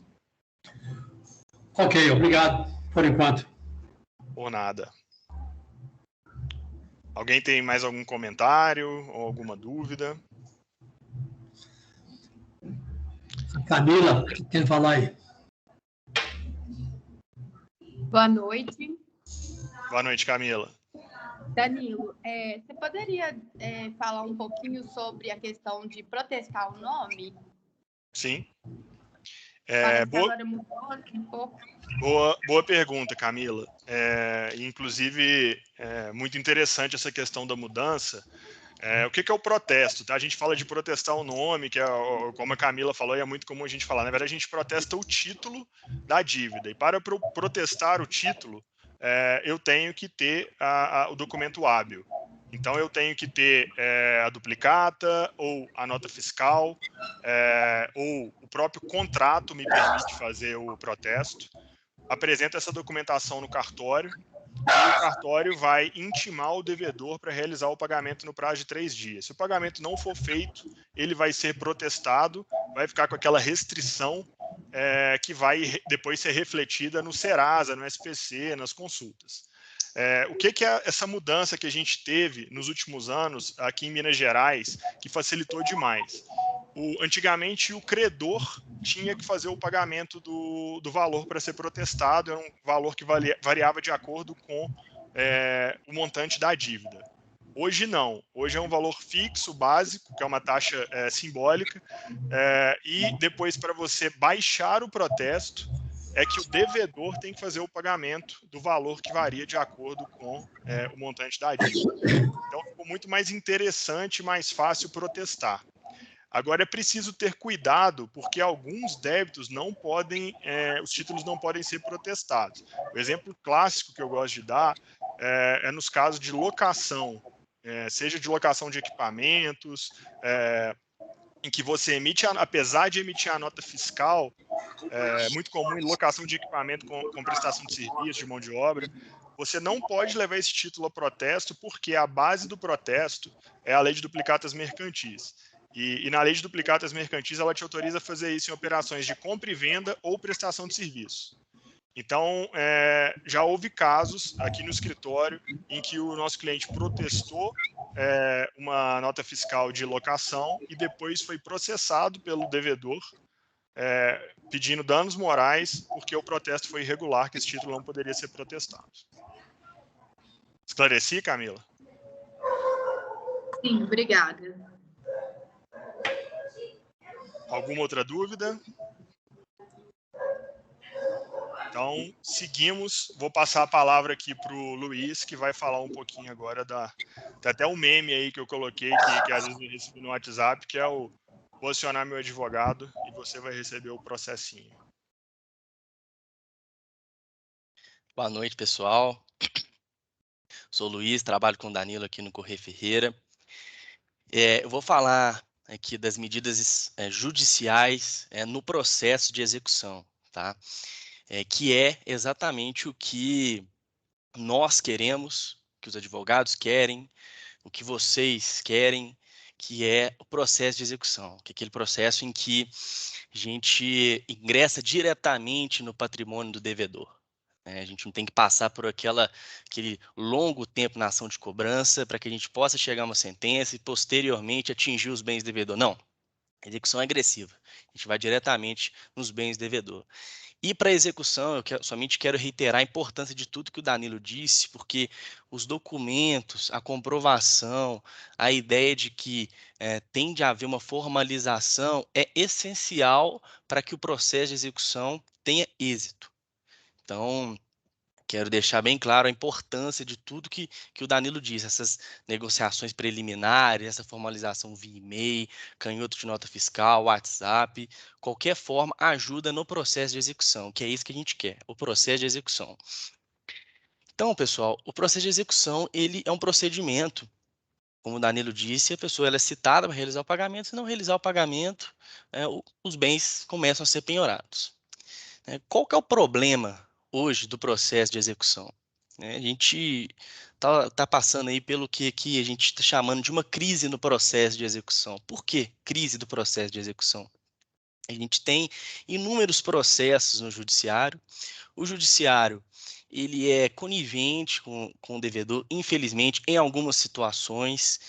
Ok, obrigado por enquanto. Por nada. Alguém tem mais algum comentário ou alguma dúvida? Camila, quer falar aí? Boa noite. Boa noite, Camila. Danilo, você poderia falar um pouquinho sobre a questão de protestar o nome? Sim. Agora mudou um pouco. Boa pergunta, Camila. Inclusive, muito interessante essa questão da mudança. O que é o protesto? Tá? A gente fala de protestar o nome, que é, como a Camila falou, e é muito comum a gente falar. Na verdade, a gente protesta o título da dívida. E para protestar o título, eu tenho que ter o documento hábil. Então, eu tenho que ter a duplicata ou a nota fiscal, ou o próprio contrato me permite fazer o protesto. Apresenta essa documentação no cartório e o cartório vai intimar o devedor para realizar o pagamento no prazo de 3 dias. Se o pagamento não for feito, ele vai ser protestado, vai ficar com aquela restrição que vai depois ser refletida no Serasa, no SPC, nas consultas. O que é essa mudança que a gente teve nos últimos anos aqui em Minas Gerais, que facilitou demais? Antigamente, o credor tinha que fazer o pagamento do valor para ser protestado, era um valor que variava de acordo com o montante da dívida. Hoje não, hoje é um valor fixo, básico, que é uma taxa simbólica, e depois, para você baixar o protesto, é que o devedor tem que fazer o pagamento do valor que varia de acordo com o montante da dívida. Então, ficou muito mais interessante e mais fácil protestar. Agora, é preciso ter cuidado, porque alguns débitos não podem, os títulos não podem ser protestados. O exemplo clássico que eu gosto de dar é nos casos de locação, seja de locação de equipamentos, em que você emite, apesar de emitir a nota fiscal, muito comum em locação de equipamento com prestação de serviço, de mão de obra, você não pode levar esse título a protesto, porque a base do protesto é a lei de duplicatas mercantis. E na lei de duplicatas mercantis, ela te autoriza a fazer isso em operações de compra e venda ou prestação de serviço. Então, já houve casos aqui no escritório em que o nosso cliente protestou uma nota fiscal de locação e depois foi processado pelo devedor, pedindo danos morais, porque o protesto foi irregular, que esse título não poderia ser protestado. Esclareci, Camila? Sim, obrigada. Alguma outra dúvida? Então, seguimos. Vou passar a palavra aqui para o Luiz, que vai falar um pouquinho agora tem até um meme aí que eu coloquei, que às vezes eu recebi no WhatsApp, que é o vou acionar meu advogado e você vai receber o processinho. Boa noite, pessoal. Sou o Luiz, trabalho com o Danilo aqui no Correia Ferreira. Eu vou falar aqui das medidas judiciais no processo de execução, tá? Que é exatamente o que nós queremos, que os advogados querem, o que vocês querem, que é o processo de execução, que é aquele processo em que a gente ingressa diretamente no patrimônio do devedor. A gente não tem que passar por aquele longo tempo na ação de cobrança para que a gente possa chegar a uma sentença e, posteriormente, atingir os bens do devedor. Não, a execução é agressiva. A gente vai diretamente nos bens do devedor. E para a execução, somente quero reiterar a importância de tudo que o Danilo disse, porque os documentos, a comprovação, a ideia de que tem de haver uma formalização é essencial para que o processo de execução tenha êxito. Então, quero deixar bem claro a importância de tudo que o Danilo disse, essas negociações preliminares, essa formalização via e-mail, canhoto de nota fiscal, WhatsApp, qualquer forma ajuda no processo de execução, que é isso que a gente quer, o processo de execução. Então, pessoal, o processo de execução, ele é um procedimento, como o Danilo disse, a pessoa ela é citada para realizar o pagamento, se não realizar o pagamento, os bens começam a ser penhorados. Qual que é o problema hoje do processo de execução? A gente tá passando aí pelo que aqui a gente está chamando de uma crise no processo de execução. Por que crise do processo de execução? A gente tem inúmeros processos no judiciário. O judiciário ele é conivente com o devedor, infelizmente, em algumas situações,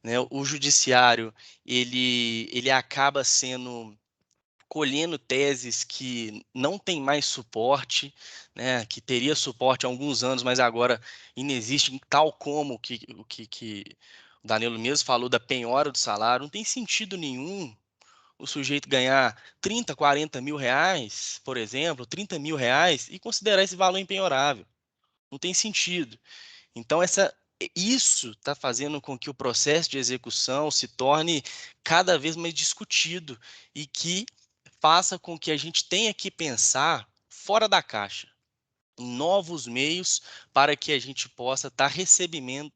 né? O judiciário ele acaba colhendo teses que não tem mais suporte, né, que teria suporte há alguns anos, mas agora inexiste, tal como o que o Danilo mesmo falou da penhora do salário. Não tem sentido nenhum o sujeito ganhar 30, 40 mil reais, por exemplo, 30 mil reais, e considerar esse valor impenhorável. Não tem sentido. Então, isso está fazendo com que o processo de execução se torne cada vez mais discutido e que faça com que a gente tenha que pensar fora da caixa, em novos meios para que a gente possa estar recebendo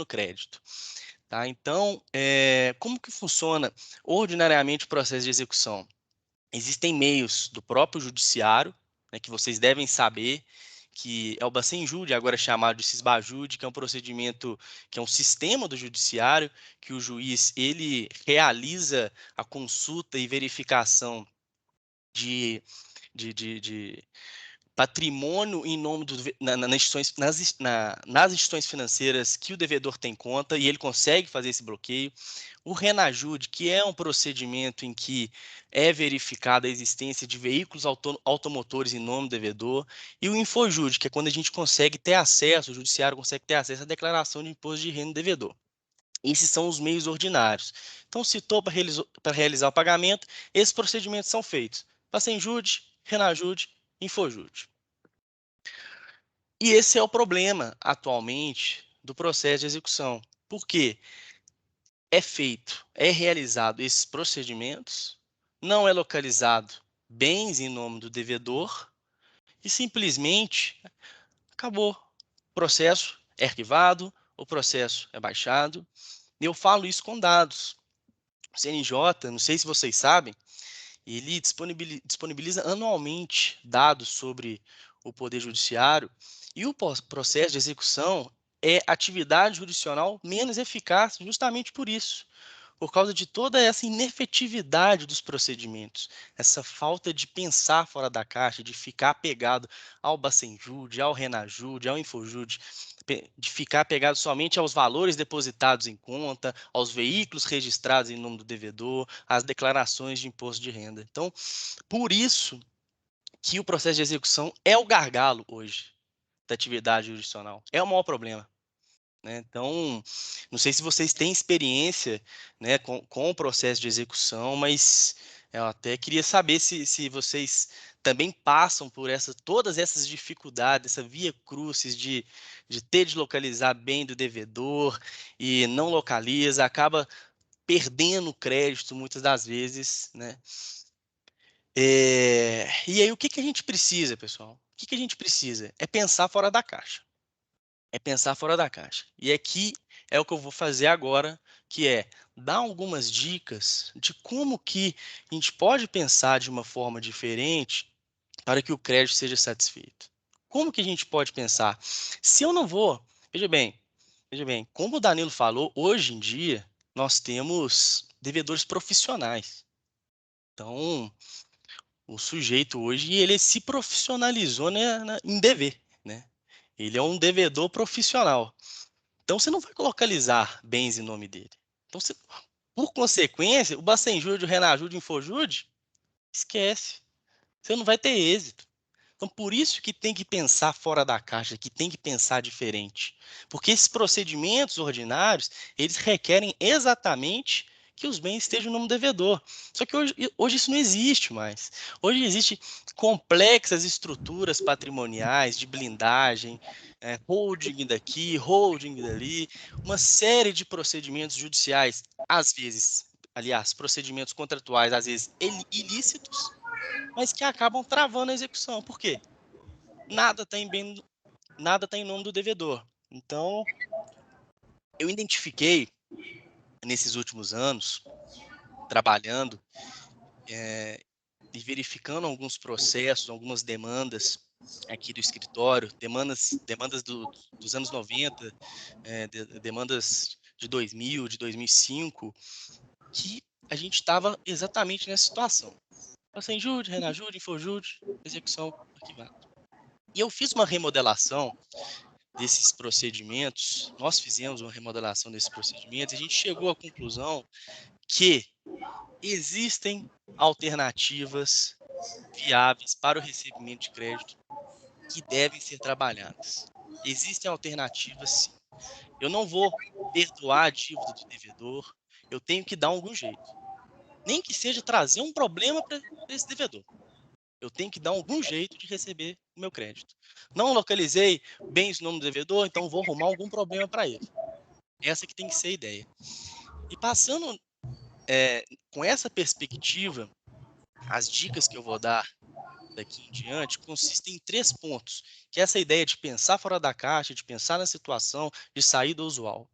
crédito. Tá? Então, como que funciona ordinariamente o processo de execução? Existem meios do próprio judiciário, né, que vocês devem saber, que é o Bacenjude, agora chamado de Cisbajude, que é um procedimento, que é um sistema do judiciário, que o juiz ele realiza a consulta e verificação de patrimônio em nome nas instituições financeiras que o devedor tem conta, e ele consegue fazer esse bloqueio. O Renajude, que é um procedimento em que é verificada a existência de veículos automotores em nome do devedor, e o Infojude, que é quando a gente consegue ter acesso, o judiciário consegue ter acesso à declaração de imposto de renda do devedor. Esses são os meios ordinários. Então, citou para realizar o pagamento, esses procedimentos são feitos. Bacenjude, Renajude, Infojude. E esse é o problema, atualmente, do processo de execução. Por quê? É realizado esses procedimentos, não é localizado bens em nome do devedor e simplesmente acabou. O processo é arquivado, o processo é baixado. E eu falo isso com dados. O CNJ, não sei se vocês sabem, ele disponibiliza anualmente dados sobre o Poder Judiciário, e o processo de execução é a atividade judicial menos eficaz justamente por isso, por causa de toda essa inefetividade dos procedimentos, essa falta de pensar fora da caixa, de ficar apegado ao Bacenjude, ao Renajude, ao Infojude, de ficar apegado somente aos valores depositados em conta, aos veículos registrados em nome do devedor, às declarações de imposto de renda. Então, por isso que o processo de execução é o gargalo hoje da atividade jurisdicional, é o maior problema. Então, não sei se vocês têm experiência, né, com o processo de execução, mas eu até queria saber se vocês também passam por todas essas dificuldades, essa via crucis de ter de localizar bem do devedor e não localiza, acaba perdendo crédito muitas das vezes, né? E aí, o que a gente precisa, pessoal? O que a gente precisa? É pensar fora da caixa. É pensar fora da caixa. E aqui é o que eu vou fazer agora, que é dar algumas dicas de como que a gente pode pensar de uma forma diferente para que o crédito seja satisfeito. Como que a gente pode pensar? Se eu não vou... Veja bem, como o Danilo falou, hoje em dia nós temos devedores profissionais. Então, o sujeito hoje ele se profissionalizou, né, em dever, né? Ele é um devedor profissional. Então, você não vai localizar bens em nome dele. Então, por consequência, o Bacenjude, o Renajude, o Infojude, esquece. Você não vai ter êxito. Então, por isso que tem que pensar fora da caixa, que tem que pensar diferente. Porque esses procedimentos ordinários, eles requerem exatamente que os bens estejam no nome do devedor. Só que hoje isso não existe mais. Hoje existem complexas estruturas patrimoniais de blindagem, holding daqui, holding dali, uma série de procedimentos judiciais, às vezes, aliás, procedimentos contratuais, às vezes ilícitos, mas que acabam travando a execução. Por quê? Nada está em nome do devedor. Então, eu identifiquei, nesses últimos anos, trabalhando e verificando alguns processos, algumas demandas aqui do escritório, demandas dos anos 90, demandas de 2000, de 2005, que a gente estava exatamente nessa situação. Sem júri, renajúri, infojúri, execução arquivada. E eu fiz uma remodelação desses procedimentos, nós fizemos uma remodelação desses procedimentos, e a gente chegou à conclusão que existem alternativas viáveis para o recebimento de crédito que devem ser trabalhadas. Existem alternativas, sim. Eu não vou perdoar a dívida do devedor, eu tenho que dar algum jeito. Nem que seja trazer um problema para esse devedor. Eu tenho que dar algum jeito de receber o meu crédito. Não localizei bens no nome do devedor, então vou arrumar algum problema para ele. Essa que tem que ser a ideia. E passando com essa perspectiva, as dicas que eu vou dar daqui em diante consistem em 3 pontos, que é essa ideia de pensar fora da caixa, de pensar na situação, de sair do usual,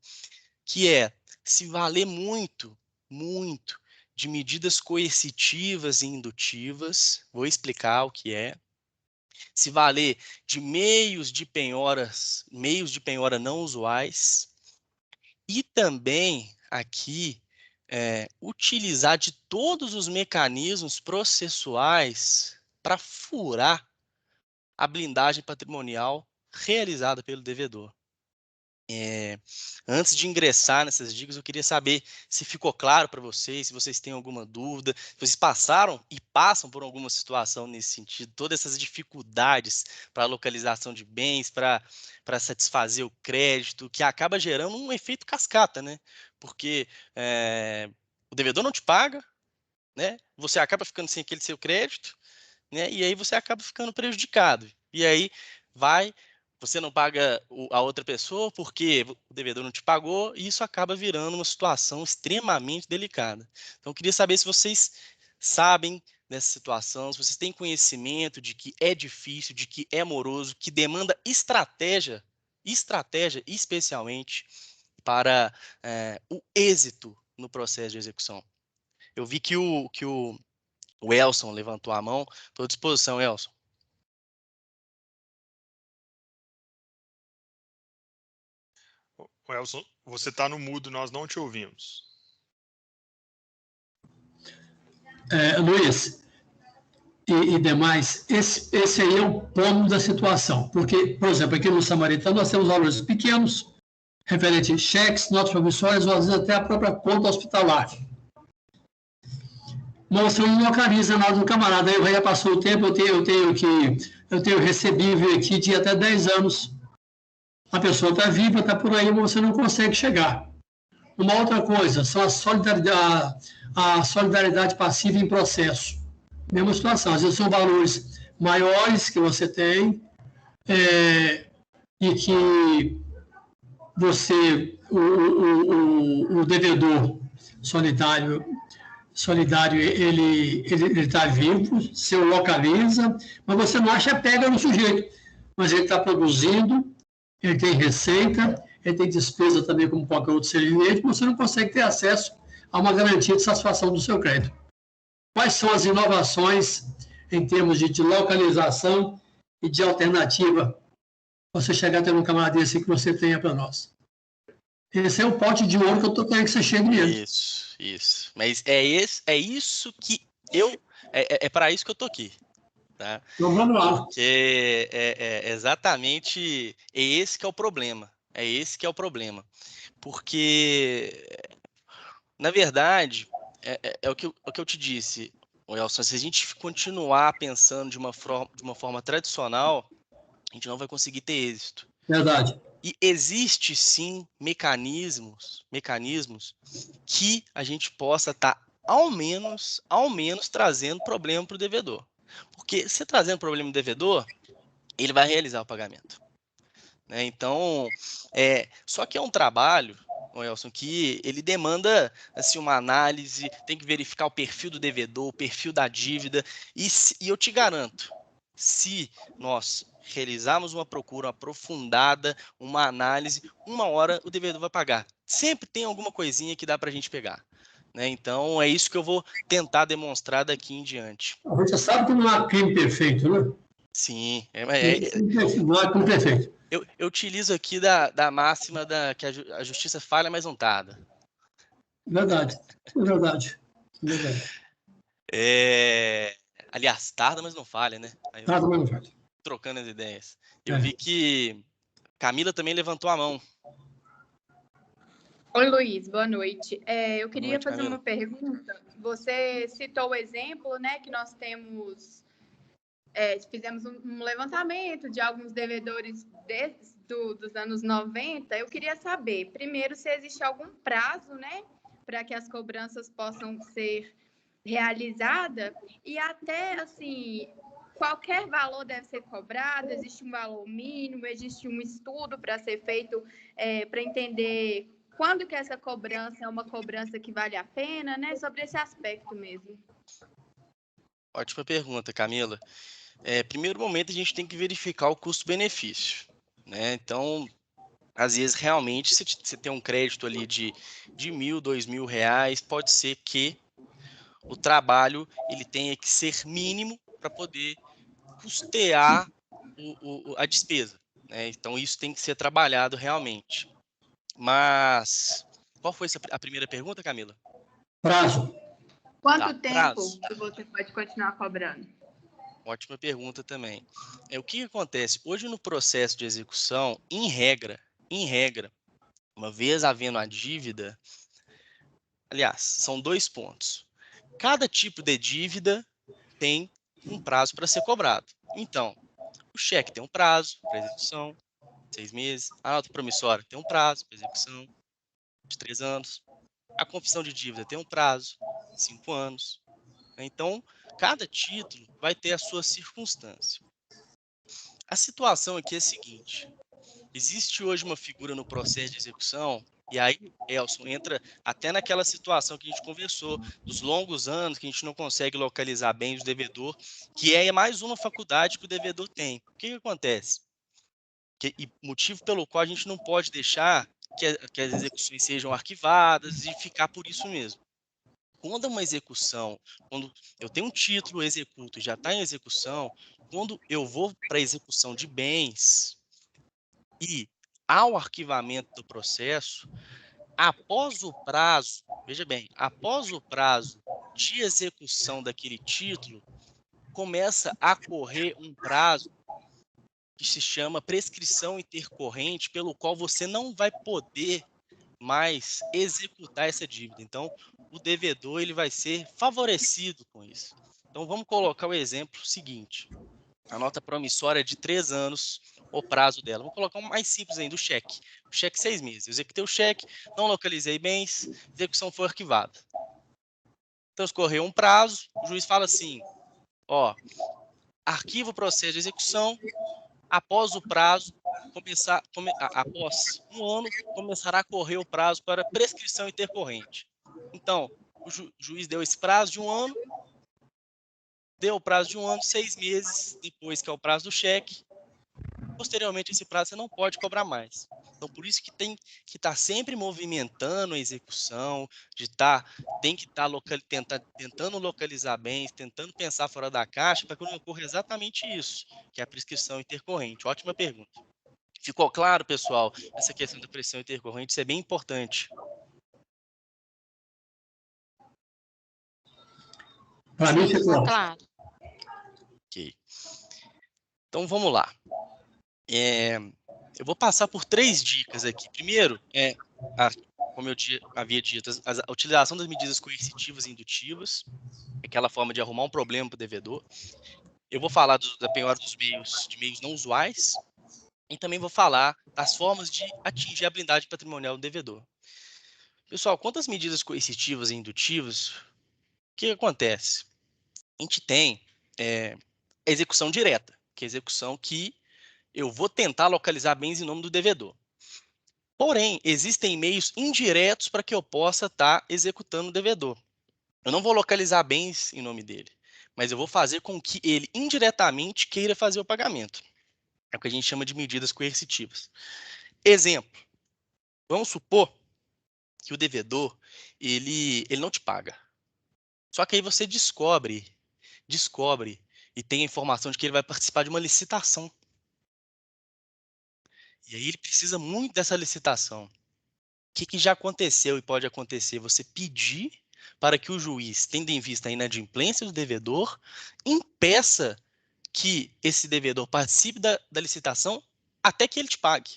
que é se valer muito, muito de medidas coercitivas e indutivas, vou explicar o que é, se valer de meios de penhora não usuais, e também aqui utilizar de todos os mecanismos processuais para furar a blindagem patrimonial realizada pelo devedor. Antes de ingressar nessas dicas, eu queria saber se ficou claro para vocês, se vocês têm alguma dúvida, se vocês passaram e passam por alguma situação nesse sentido, todas essas dificuldades para a localização de bens, para satisfazer o crédito, que acaba gerando um efeito cascata, né? Porque o devedor não te paga, né? Você acaba ficando sem aquele seu crédito, né? E aí você acaba ficando prejudicado. E aí você não paga a outra pessoa porque o devedor não te pagou, e isso acaba virando uma situação extremamente delicada. Então, eu queria saber se vocês sabem dessa situação, se vocês têm conhecimento de que é difícil, de que é moroso, que demanda estratégia especialmente para o êxito no processo de execução. Eu vi que o Elson levantou a mão. Estou à disposição, Elson. Elson, você está no mudo, nós não te ouvimos. Luiz e demais, esse aí é o ponto da situação. Porque, por exemplo, aqui no Samaritano nós temos valores pequenos, referente a cheques, notas promissórias, ou às vezes até a própria conta hospitalar. Mas você não localiza nada do camarada. Aí já passou o tempo, eu tenho recebível aqui de até 10 anos. A pessoa está viva, está por aí, mas você não consegue chegar. Uma outra coisa, são a solidariedade passiva em processo. Mesma situação, às vezes são valores maiores que você tem e que o devedor solidário, ele está vivo, você o localiza, mas você não acha pega no sujeito. Mas ele está produzindo, ele tem receita, ele tem despesa também como qualquer outro serviço, mas você não consegue ter acesso a uma garantia de satisfação do seu crédito. Quais são as inovações em termos de localização e de alternativa você chegar a ter um camarada desse que você tenha para nós? Esse é o pote de ouro que eu estou querendo que você chegue nele. Isso. Mas é isso que é para isso que eu estou aqui. Tá? Então, vamos lá. Porque exatamente esse que é o problema. É esse que é o problema. Porque, na verdade, é o que eu te disse, Elson, se a gente continuar pensando de uma forma tradicional, a gente não vai conseguir ter êxito. Verdade. E existe sim mecanismos que a gente possa estar ao menos trazendo problema para o devedor. Porque se trazendo problema para o devedor, ele vai realizar o pagamento, né? Então, só que é um trabalho, Elson, que ele demanda assim, uma análise, tem que verificar o perfil do devedor, o perfil da dívida, e eu te garanto, se nós realizarmos uma procura aprofundada, uma análise, uma hora o devedor vai pagar. Sempre tem alguma coisinha que dá para a gente pegar, né? Então, é isso que eu vou tentar demonstrar daqui em diante. A gente sabe que não há crime perfeito, né? Sim, não há crime perfeito. eu utilizo aqui da máxima que a justiça falha, mas não tarda. Verdade, verdade, verdade. Aliás, tarda, mas não falha, né? Tarda, mas não falha. Trocando as ideias. Eu vi que Camila também levantou a mão. Oi, Luiz, boa noite. Eu queria noite, fazer Camila. uma pergunta. Você citou o exemplo, né, que nós temos, fizemos um levantamento de alguns devedores dos anos 90. Eu queria saber, primeiro, se existe algum prazo, né, para que as cobranças possam ser realizadas e até, assim, qualquer valor deve ser cobrado, existe um valor mínimo, existe um estudo para ser feito para entender quando que essa cobrança é uma cobrança que vale a pena, né? Sobre esse aspecto mesmo. Ótima pergunta, Camila. Primeiro momento, a gente tem que verificar o custo-benefício, né? Então, às vezes, realmente, se você tem um crédito ali de R$1.000, R$2.000, pode ser que o trabalho ele tenha que ser mínimo para poder custear a despesa, né? Então, isso tem que ser trabalhado realmente. Mas, qual foi a primeira pergunta, Camila? Prazo. Quanto tempo prazo. que você pode continuar cobrando? Ótima pergunta também. O que acontece? Hoje, no processo de execução, em regra, uma vez havendo a dívida, aliás, são 2 pontos. Cada tipo de dívida tem um prazo para ser cobrado. Então, o cheque tem um prazo para execução, 6 meses. A nota promissória tem um prazo para execução, de 3 anos. A confissão de dívida tem um prazo, 5 anos. Então, cada título vai ter a sua circunstância. A situação aqui é a seguinte: existe hoje uma figura no processo de execução, e aí, Elson, entra até naquela situação que a gente conversou, dos longos anos que a gente não consegue localizar bem o devedor, que é mais uma faculdade que o devedor tem. O que acontece? E motivo pelo qual a gente não pode deixar que as execuções sejam arquivadas e ficar por isso mesmo. Quando é uma execução, quando eu tenho um título, executo e já está em execução, quando eu vou para a execução de bens e ao arquivamento do processo, após o prazo, veja bem, após o prazo de execução daquele título, começa a correr um prazo que se chama prescrição intercorrente, pelo qual você não vai poder mais executar essa dívida. Então, o devedor ele vai ser favorecido com isso. Então, vamos colocar o exemplo seguinte. A nota promissória é de 3 anos, o prazo dela. Vou colocar um mais simples ainda, o cheque. O cheque 6 meses. Eu executei o cheque, não localizei bens, execução foi arquivada. Então, escorreu um prazo, o juiz fala assim, arquiva o processo de execução, após o prazo, após um ano, começará a correr o prazo para prescrição intercorrente. Então, o juiz deu esse prazo de um ano, deu o prazo de um ano, 6 meses depois, que é o prazo do cheque. Posteriormente, esse prazo você não pode cobrar mais. Então, por isso que tem que estar sempre movimentando a execução, tem que estar tentando localizar bens, tentando pensar fora da caixa, para que não ocorra exatamente isso, que é a prescrição intercorrente. Ótima pergunta. Ficou claro, pessoal? Essa questão da prescrição intercorrente, isso é bem importante. Para mim, ficou claro. Ok. Então, vamos lá. Eu vou passar por 3 dicas aqui. Primeiro, como eu havia dito, a utilização das medidas coercitivas e indutivas, aquela forma de arrumar um problema para o devedor. Eu vou falar da penhora dos meios não usuais, E também vou falar das formas de atingir a blindagem patrimonial do devedor. Pessoal, quanto às medidas coercitivas e indutivas, o que acontece? A gente tem a execução direta, que é a execução que eu vou tentar localizar bens em nome do devedor. Porém, existem meios indiretos para que eu possa estar executando o devedor. Eu não vou localizar bens em nome dele, mas eu vou fazer com que ele indiretamente queira fazer o pagamento. É o que a gente chama de medidas coercitivas. Exemplo, vamos supor que o devedor ele não te paga. Só que aí você descobre e tem a informação de que ele vai participar de uma licitação. E aí ele precisa muito dessa licitação. O que já aconteceu e pode acontecer? Você pedir para que o juiz, tendo em vista a inadimplência do devedor, impeça que esse devedor participe da licitação até que ele te pague.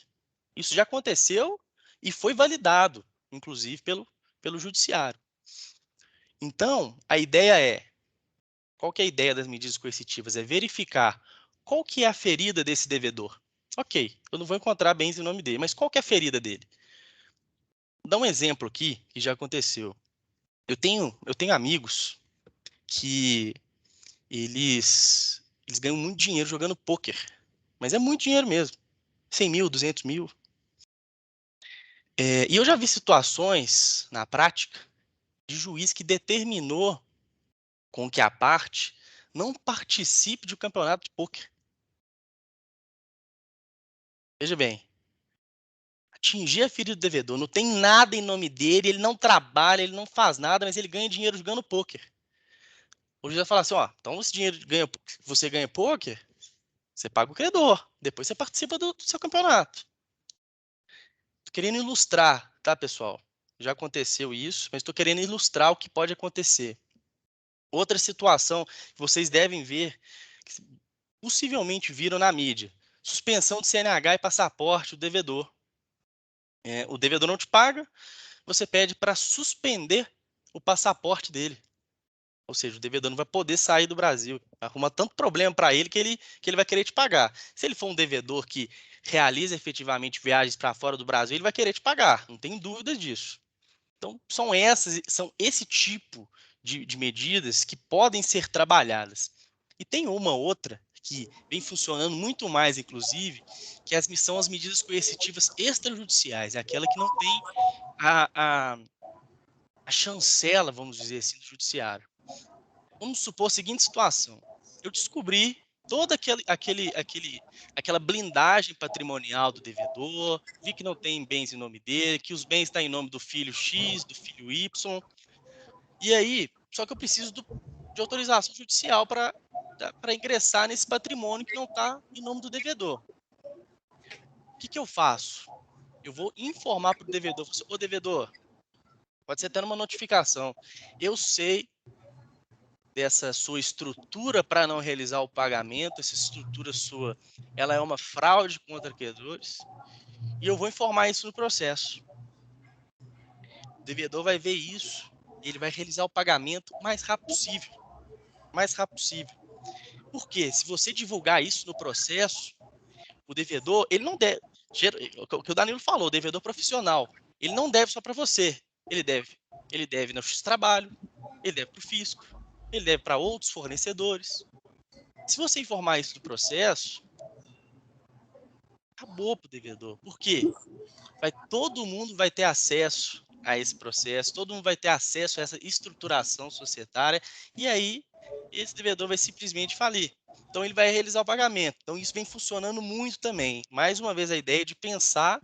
Isso já aconteceu e foi validado, inclusive, pelo judiciário. Então, a ideia é, qual que é a ideia das medidas coercitivas? É verificar qual que é a ferida desse devedor. Ok, eu não vou encontrar bens em nome dele, mas qual que é a ferida dele? Vou dar um exemplo aqui que já aconteceu. Eu tenho amigos que eles ganham muito dinheiro jogando pôquer, mas é muito dinheiro mesmo, 100 mil, 200 mil. E eu já vi situações, na prática, de juiz que determinou com que a parte não participe de um campeonato de pôquer. Veja bem, atingir a ferida do devedor, não tem nada em nome dele, ele não trabalha, ele não faz nada, mas ele ganha dinheiro jogando pôquer. O juiz vai falar assim, ó, então esse dinheiro você ganha pôquer, você paga o credor, depois você participa do seu campeonato. Tô querendo ilustrar, tá, pessoal? Já aconteceu isso, mas estou querendo ilustrar o que pode acontecer. Outra situação que vocês devem ver, que possivelmente viram na mídia, suspensão de CNH e passaporte do devedor. O devedor não te paga, você pede para suspender o passaporte dele. Ou seja, o devedor não vai poder sair do Brasil. Arruma tanto problema para ele que ele vai querer te pagar. Se ele for um devedor que realiza efetivamente viagens para fora do Brasil, ele vai querer te pagar. Não tem dúvida disso. Então, são esse tipo de medidas que podem ser trabalhadas. E tem uma outra que vem funcionando muito mais, inclusive, que são as medidas coercitivas extrajudiciais. É aquela que não tem a chancela, vamos dizer assim, do judiciário. Vamos supor a seguinte situação. Eu descobri toda aquela blindagem patrimonial do devedor, vi que não tem bens em nome dele, que os bens estão em nome do filho X, do filho Y. E aí, só que eu preciso de autorização judicial para ingressar nesse patrimônio que não está em nome do devedor. O que eu faço? Eu vou informar para o devedor. Ô, devedor, pode ser até numa notificação. Eu sei dessa sua estrutura para não realizar o pagamento, essa estrutura sua, ela é uma fraude contra credores, e eu vou informar isso no processo. O devedor vai ver isso, e ele vai realizar o pagamento o mais rápido possível. Por quê? Se você divulgar isso no processo, o devedor, ele não deve, o que o Danilo falou, o devedor profissional, ele não deve só para você, ele deve no Justiça do Trabalho, ele deve para o fisco, ele deve para outros fornecedores. Se você informar isso do processo, acabou para o devedor. Por quê? Todo mundo vai ter acesso a esse processo, todo mundo vai ter acesso a essa estruturação societária, e aí esse devedor vai simplesmente falir. Então ele vai realizar o pagamento. Então isso vem funcionando muito também. Mais uma vez a ideia de pensar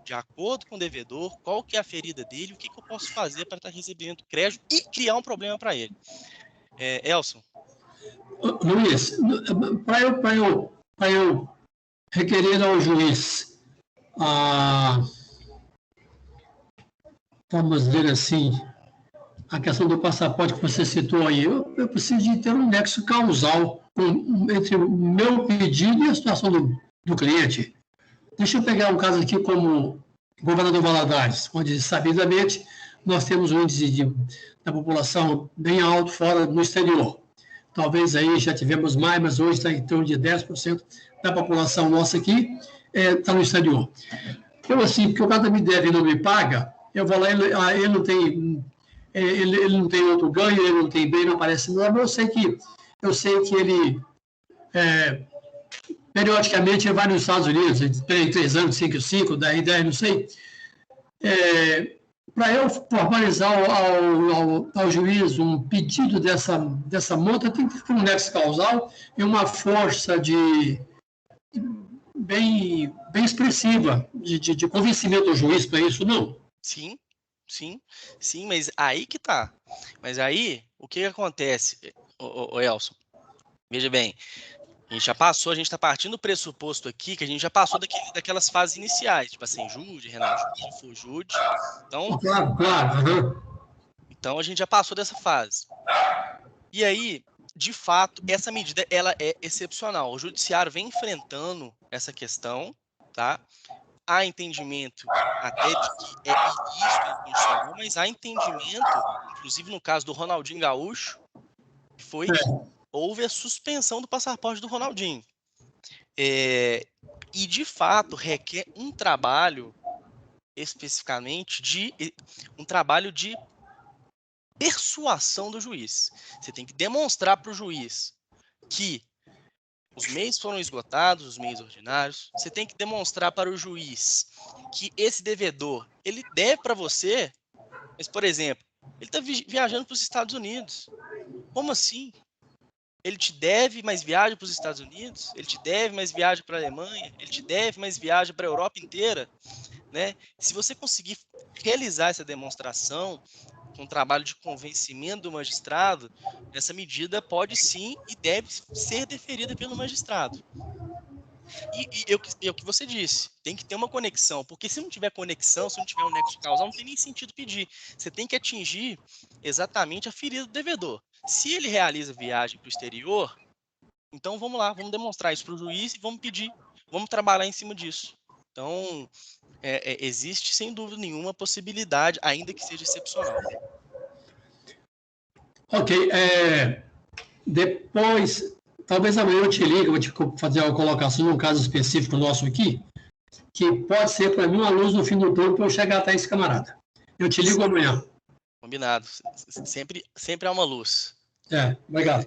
de acordo com o devedor, qual que é a ferida dele, o que eu posso fazer para estar recebendo crédito e criar um problema para ele. Elson. Luiz, para eu requerer ao juiz vamos dizer assim, a questão do passaporte que você citou aí, eu preciso de ter um nexo causal entre o meu pedido e a situação do cliente. Deixa eu pegar um caso aqui como Governador Valadares, onde, sabidamente, nós temos um índice da população bem alto fora no exterior. Talvez aí já tivemos mais, mas hoje está em torno de 10% da população nossa aqui está no exterior. Eu, assim, porque o cara me deve e não me paga, eu vou lá, ele não tem... Ele não tem outro ganho, ele não tem bem, não aparece nada, mas eu sei que ele, periodicamente, ele vai nos Estados Unidos, tem 3 anos, 5, 10, não sei, para eu formalizar ao juiz um pedido dessa multa, tem que ter um nexo causal e uma força bem expressiva de convencimento ao juiz para isso, não? Sim, mas aí que tá. Mas aí, o que acontece, ô Elson? Veja bem, a gente já passou, a gente está partindo do pressuposto aqui que a gente já passou daquelas fases iniciais, tipo assim, Jude, Renajude, Fujude. Então, claro. Então, a gente já passou dessa fase. E aí, de fato, essa medida ela é excepcional. O judiciário vem enfrentando essa questão, tá? Há entendimento até de que é ilícito intencional, mas há entendimento, inclusive no caso do Ronaldinho Gaúcho, que houve a suspensão do passaporte do Ronaldinho. E, de fato, requer um trabalho, especificamente, um trabalho de persuasão do juiz. Você tem que demonstrar para o juiz que os meios foram esgotados, os meios ordinários. Você tem que demonstrar para o juiz que esse devedor, ele deve para você, mas, por exemplo, ele está viajando para os Estados Unidos. Como assim? Ele te deve, mas viaja para os Estados Unidos? Ele te deve, mas viaja para a Alemanha? Ele te deve, mas viaja para a Europa inteira? Né? Se você conseguir realizar essa demonstração, com um trabalho de convencimento do magistrado, essa medida pode sim e deve ser deferida pelo magistrado. E é o que você disse, tem que ter uma conexão, porque se não tiver conexão, se não tiver um nexo causal, não tem nem sentido pedir. Você tem que atingir exatamente a ferida do devedor. Se ele realiza viagem para o exterior, então vamos lá, vamos demonstrar isso para o juiz e vamos pedir, vamos trabalhar em cima disso. Então, existe sem dúvida nenhuma a possibilidade, ainda que seja excepcional. Ok, depois, talvez amanhã eu te ligue, vou te fazer uma colocação num caso específico nosso aqui, que pode ser para mim uma luz no fim do túnel para eu chegar até esse camarada. Eu te ligo amanhã. Combinado, sempre há uma luz. Obrigado.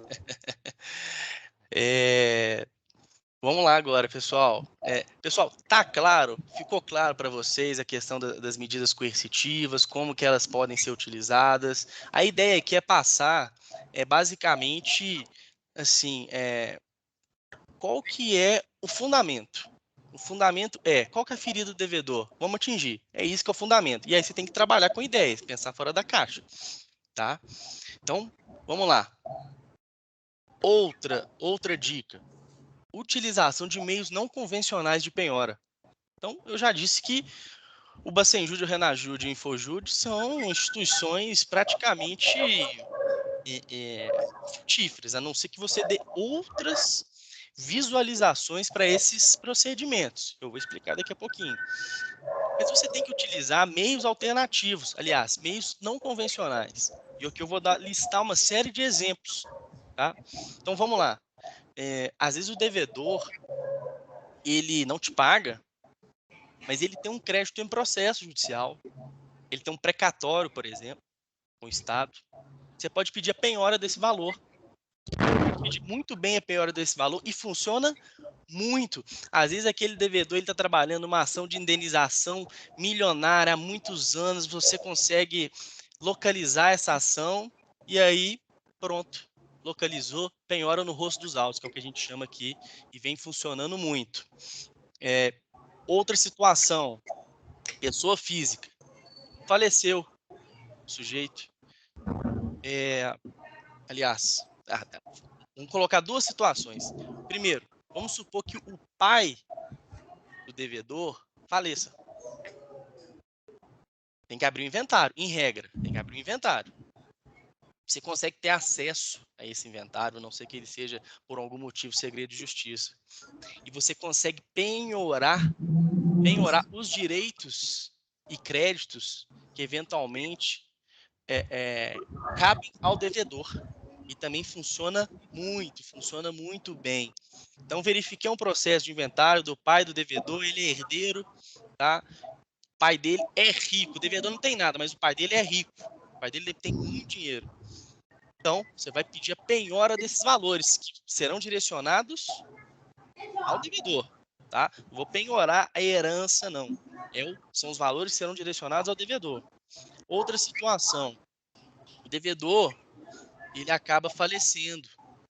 Vamos lá agora, pessoal. Pessoal, tá claro? Ficou claro para vocês a questão das medidas coercitivas, como que elas podem ser utilizadas? A ideia aqui é passar, basicamente, assim, qual que é o fundamento? O fundamento qual que é a ferida do devedor? Vamos atingir. É isso que é o fundamento. E aí você tem que trabalhar com ideias, pensar fora da caixa, tá? Então, vamos lá. Outra dica. Utilização de meios não convencionais de penhora. Então, eu já disse que o Bacenjude, o Renajude e o Infojude são instituições praticamente frutíferas, a não ser que você dê outras visualizações para esses procedimentos. Eu vou explicar daqui a pouquinho. Mas você tem que utilizar meios alternativos, aliás, meios não convencionais. E aqui eu vou listar uma série de exemplos, tá? Então, vamos lá. Às vezes o devedor, ele não te paga, mas ele tem um crédito em processo judicial, ele tem um precatório, por exemplo, com o Estado. Você pode pedir a penhora desse valor. Pedir muito bem a penhora desse valor e funciona muito. Às vezes aquele devedor está trabalhando uma ação de indenização milionária há muitos anos, você consegue localizar essa ação e aí, pronto. Localizou, penhora no rosto dos autos, que é o que a gente chama aqui, e vem funcionando muito. Outra situação, pessoa física, faleceu o sujeito. Aliás, vamos colocar duas situações. Primeiro, vamos supor que o pai do devedor faleça. Tem que abrir o inventário, em regra, tem que abrir o inventário. Você consegue ter acesso a esse inventário, a não ser que ele seja, por algum motivo, segredo de justiça. E você consegue penhorar os direitos e créditos que, eventualmente, cabem ao devedor. e também funciona muito bem. Então, verifiquei um processo de inventário do pai do devedor, ele é herdeiro, tá? O pai dele é rico, o devedor não tem nada, mas o pai dele é rico, o pai dele tem muito dinheiro. Então, você vai pedir a penhora desses valores, que serão direcionados ao devedor, tá? Não vou penhorar a herança, não. São os valores que serão direcionados ao devedor. Outra situação, o devedor, ele acaba falecendo,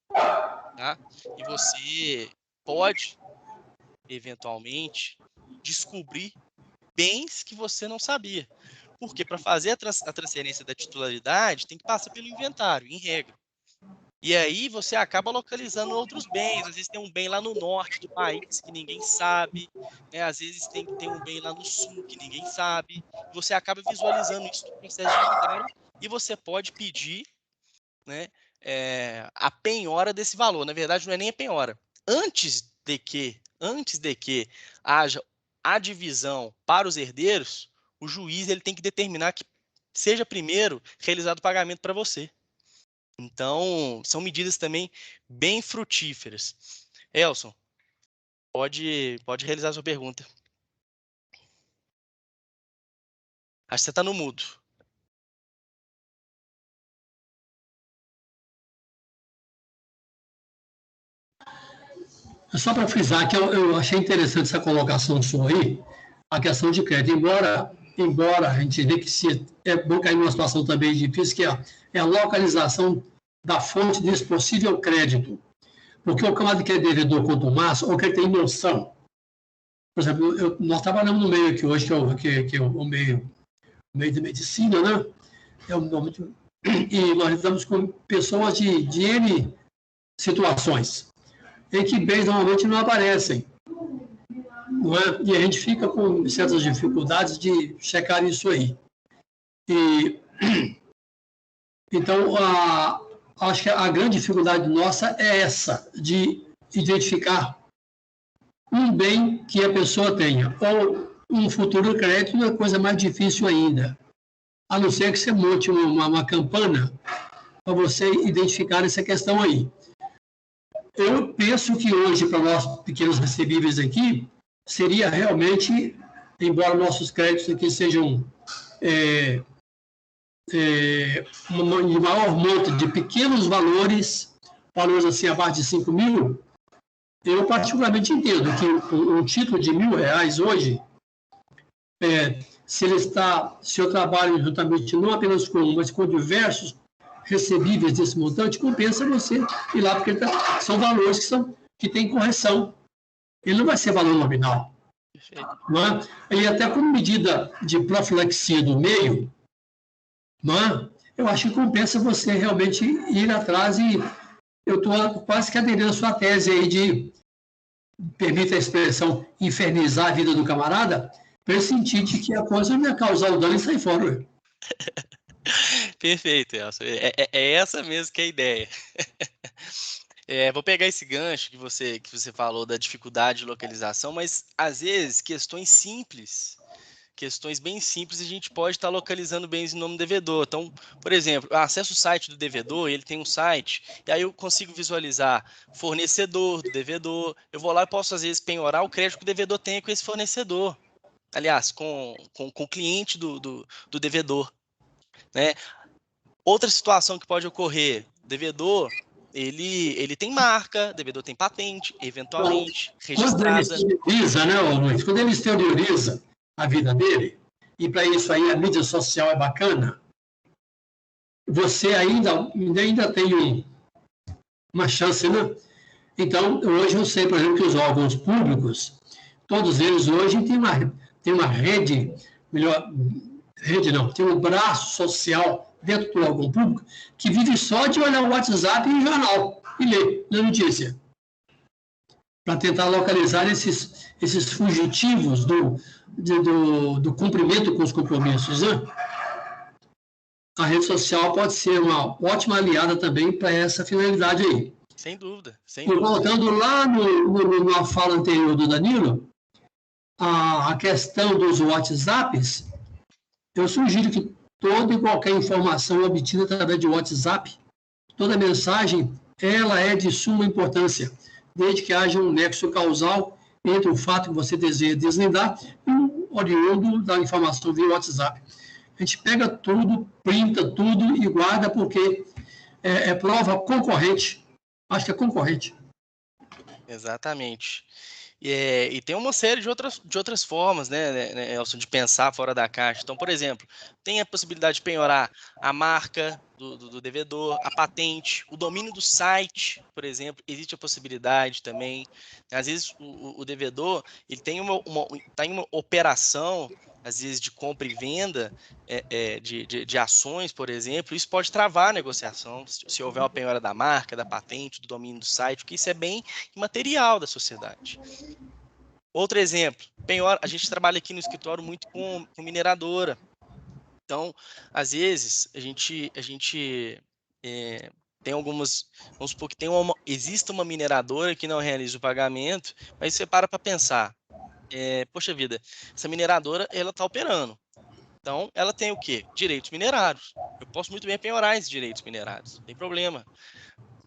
tá? E você pode, eventualmente, descobrir bens que você não sabia. Porque para fazer a transferência da titularidade, tem que passar pelo inventário, em regra. E aí você acaba localizando outros bens. Às vezes tem um bem lá no norte do país que ninguém sabe, né? Às vezes tem um bem lá no sul que ninguém sabe. Você acaba visualizando isso no processo de inventário e você pode pedir, né, a penhora desse valor. Na verdade, não é nem a penhora. Antes de que haja a divisão para os herdeiros, o juiz ele tem que determinar que seja primeiro realizado o pagamento para você. Então, são medidas também bem frutíferas. Elson, pode realizar a sua pergunta. Acho que você está no mudo. Só para frisar que eu achei interessante essa colocação sua aí, a questão de crédito. Embora a gente vê que é bom cair numa situação também difícil, que é a localização da fonte desse possível crédito. Porque o camarada que é devedor quanto mais, ou que ele tem noção. Por exemplo, nós trabalhamos no meio aqui hoje, que é o meio de medicina, né? E nós lidamos com pessoas de N situações, em que bens normalmente não aparecem. Não é? E a gente fica com certas dificuldades de checar isso aí. Então, acho que a grande dificuldade nossa é essa, de identificar um bem que a pessoa tenha, ou um futuro crédito é coisa mais difícil ainda, a não ser que você monte uma campana para você identificar essa questão aí. Eu penso que hoje, para nós pequenos recebíveis aqui, seria realmente, embora nossos créditos aqui sejam de maior monta de pequenos valores assim abaixo de 5 mil, eu particularmente entendo que um título de R$1.000 hoje, se eu trabalho juntamente não apenas com um, mas com diversos recebíveis desse montante, compensa você ir lá, porque são valores que têm correção. Ele não vai ser valor nominal. Não é? E até como medida de profilaxia do meio, não é? Eu acho que compensa você realmente ir atrás e eu estou quase que aderindo à sua tese aí de, permita a expressão, infernizar a vida do camarada, para ele sentir de que a coisa não ia causar o dano e sair fora. Perfeito, Elson. É essa mesmo que é a ideia. Vou pegar esse gancho que você falou da dificuldade de localização, mas às vezes questões bem simples, a gente pode estar localizando bens em nome do devedor. Então, por exemplo, eu acesso o site do devedor, ele tem um site, e aí eu consigo visualizar fornecedor do devedor, eu vou lá e posso às vezes penhorar o crédito que o devedor tem com esse fornecedor. Aliás, com o cliente do devedor, né? Outra situação que pode ocorrer, devedor, ele tem marca, devedor tem patente, eventualmente, registrada. Quando ele exterioriza, né, Luiz? Quando ele exterioriza a vida dele, e para isso aí a mídia social é bacana, você ainda tem uma chance, né? Então, hoje eu sei, por exemplo, que os órgãos públicos, todos eles hoje têm uma rede, tem um braço social dentro do órgão público que vive só de olhar o WhatsApp e o jornal e ler na notícia, para tentar localizar esses fugitivos do cumprimento com os compromissos, né? A rede social pode ser uma ótima aliada também para essa finalidade aí. Sem dúvida. Voltando lá na fala anterior do Danilo, a questão dos WhatsApps, eu sugiro que toda e qualquer informação obtida através de WhatsApp, Toda mensagem, ela é de suma importância, desde que haja um nexo causal entre o fato que você deseja deslindar e o oriundo da informação via WhatsApp. A gente pega tudo, printa tudo e guarda porque é prova concorrente. Acho que é concorrente. Exatamente. E tem uma série de outras formas, né, Elson, de pensar fora da caixa. Então, por exemplo, tem a possibilidade de penhorar a marca do devedor, a patente, o domínio do site, por exemplo, existe a possibilidade também. Às vezes, o devedor ele tem tá em uma operação, às vezes, de compra e venda de ações, por exemplo, isso pode travar a negociação, se houver uma penhora da marca, da patente, do domínio do site, porque isso é bem imaterial da sociedade. Outro exemplo, penhora, a gente trabalha aqui no escritório muito com mineradora. Então, às vezes, a gente tem algumas, vamos supor que existe uma mineradora que não realiza o pagamento, mas você para pensar, poxa vida, essa mineradora, ela está operando. Então, ela tem o quê? Direitos minerários. Eu posso muito bem penhorar esses direitos minerários, não tem problema.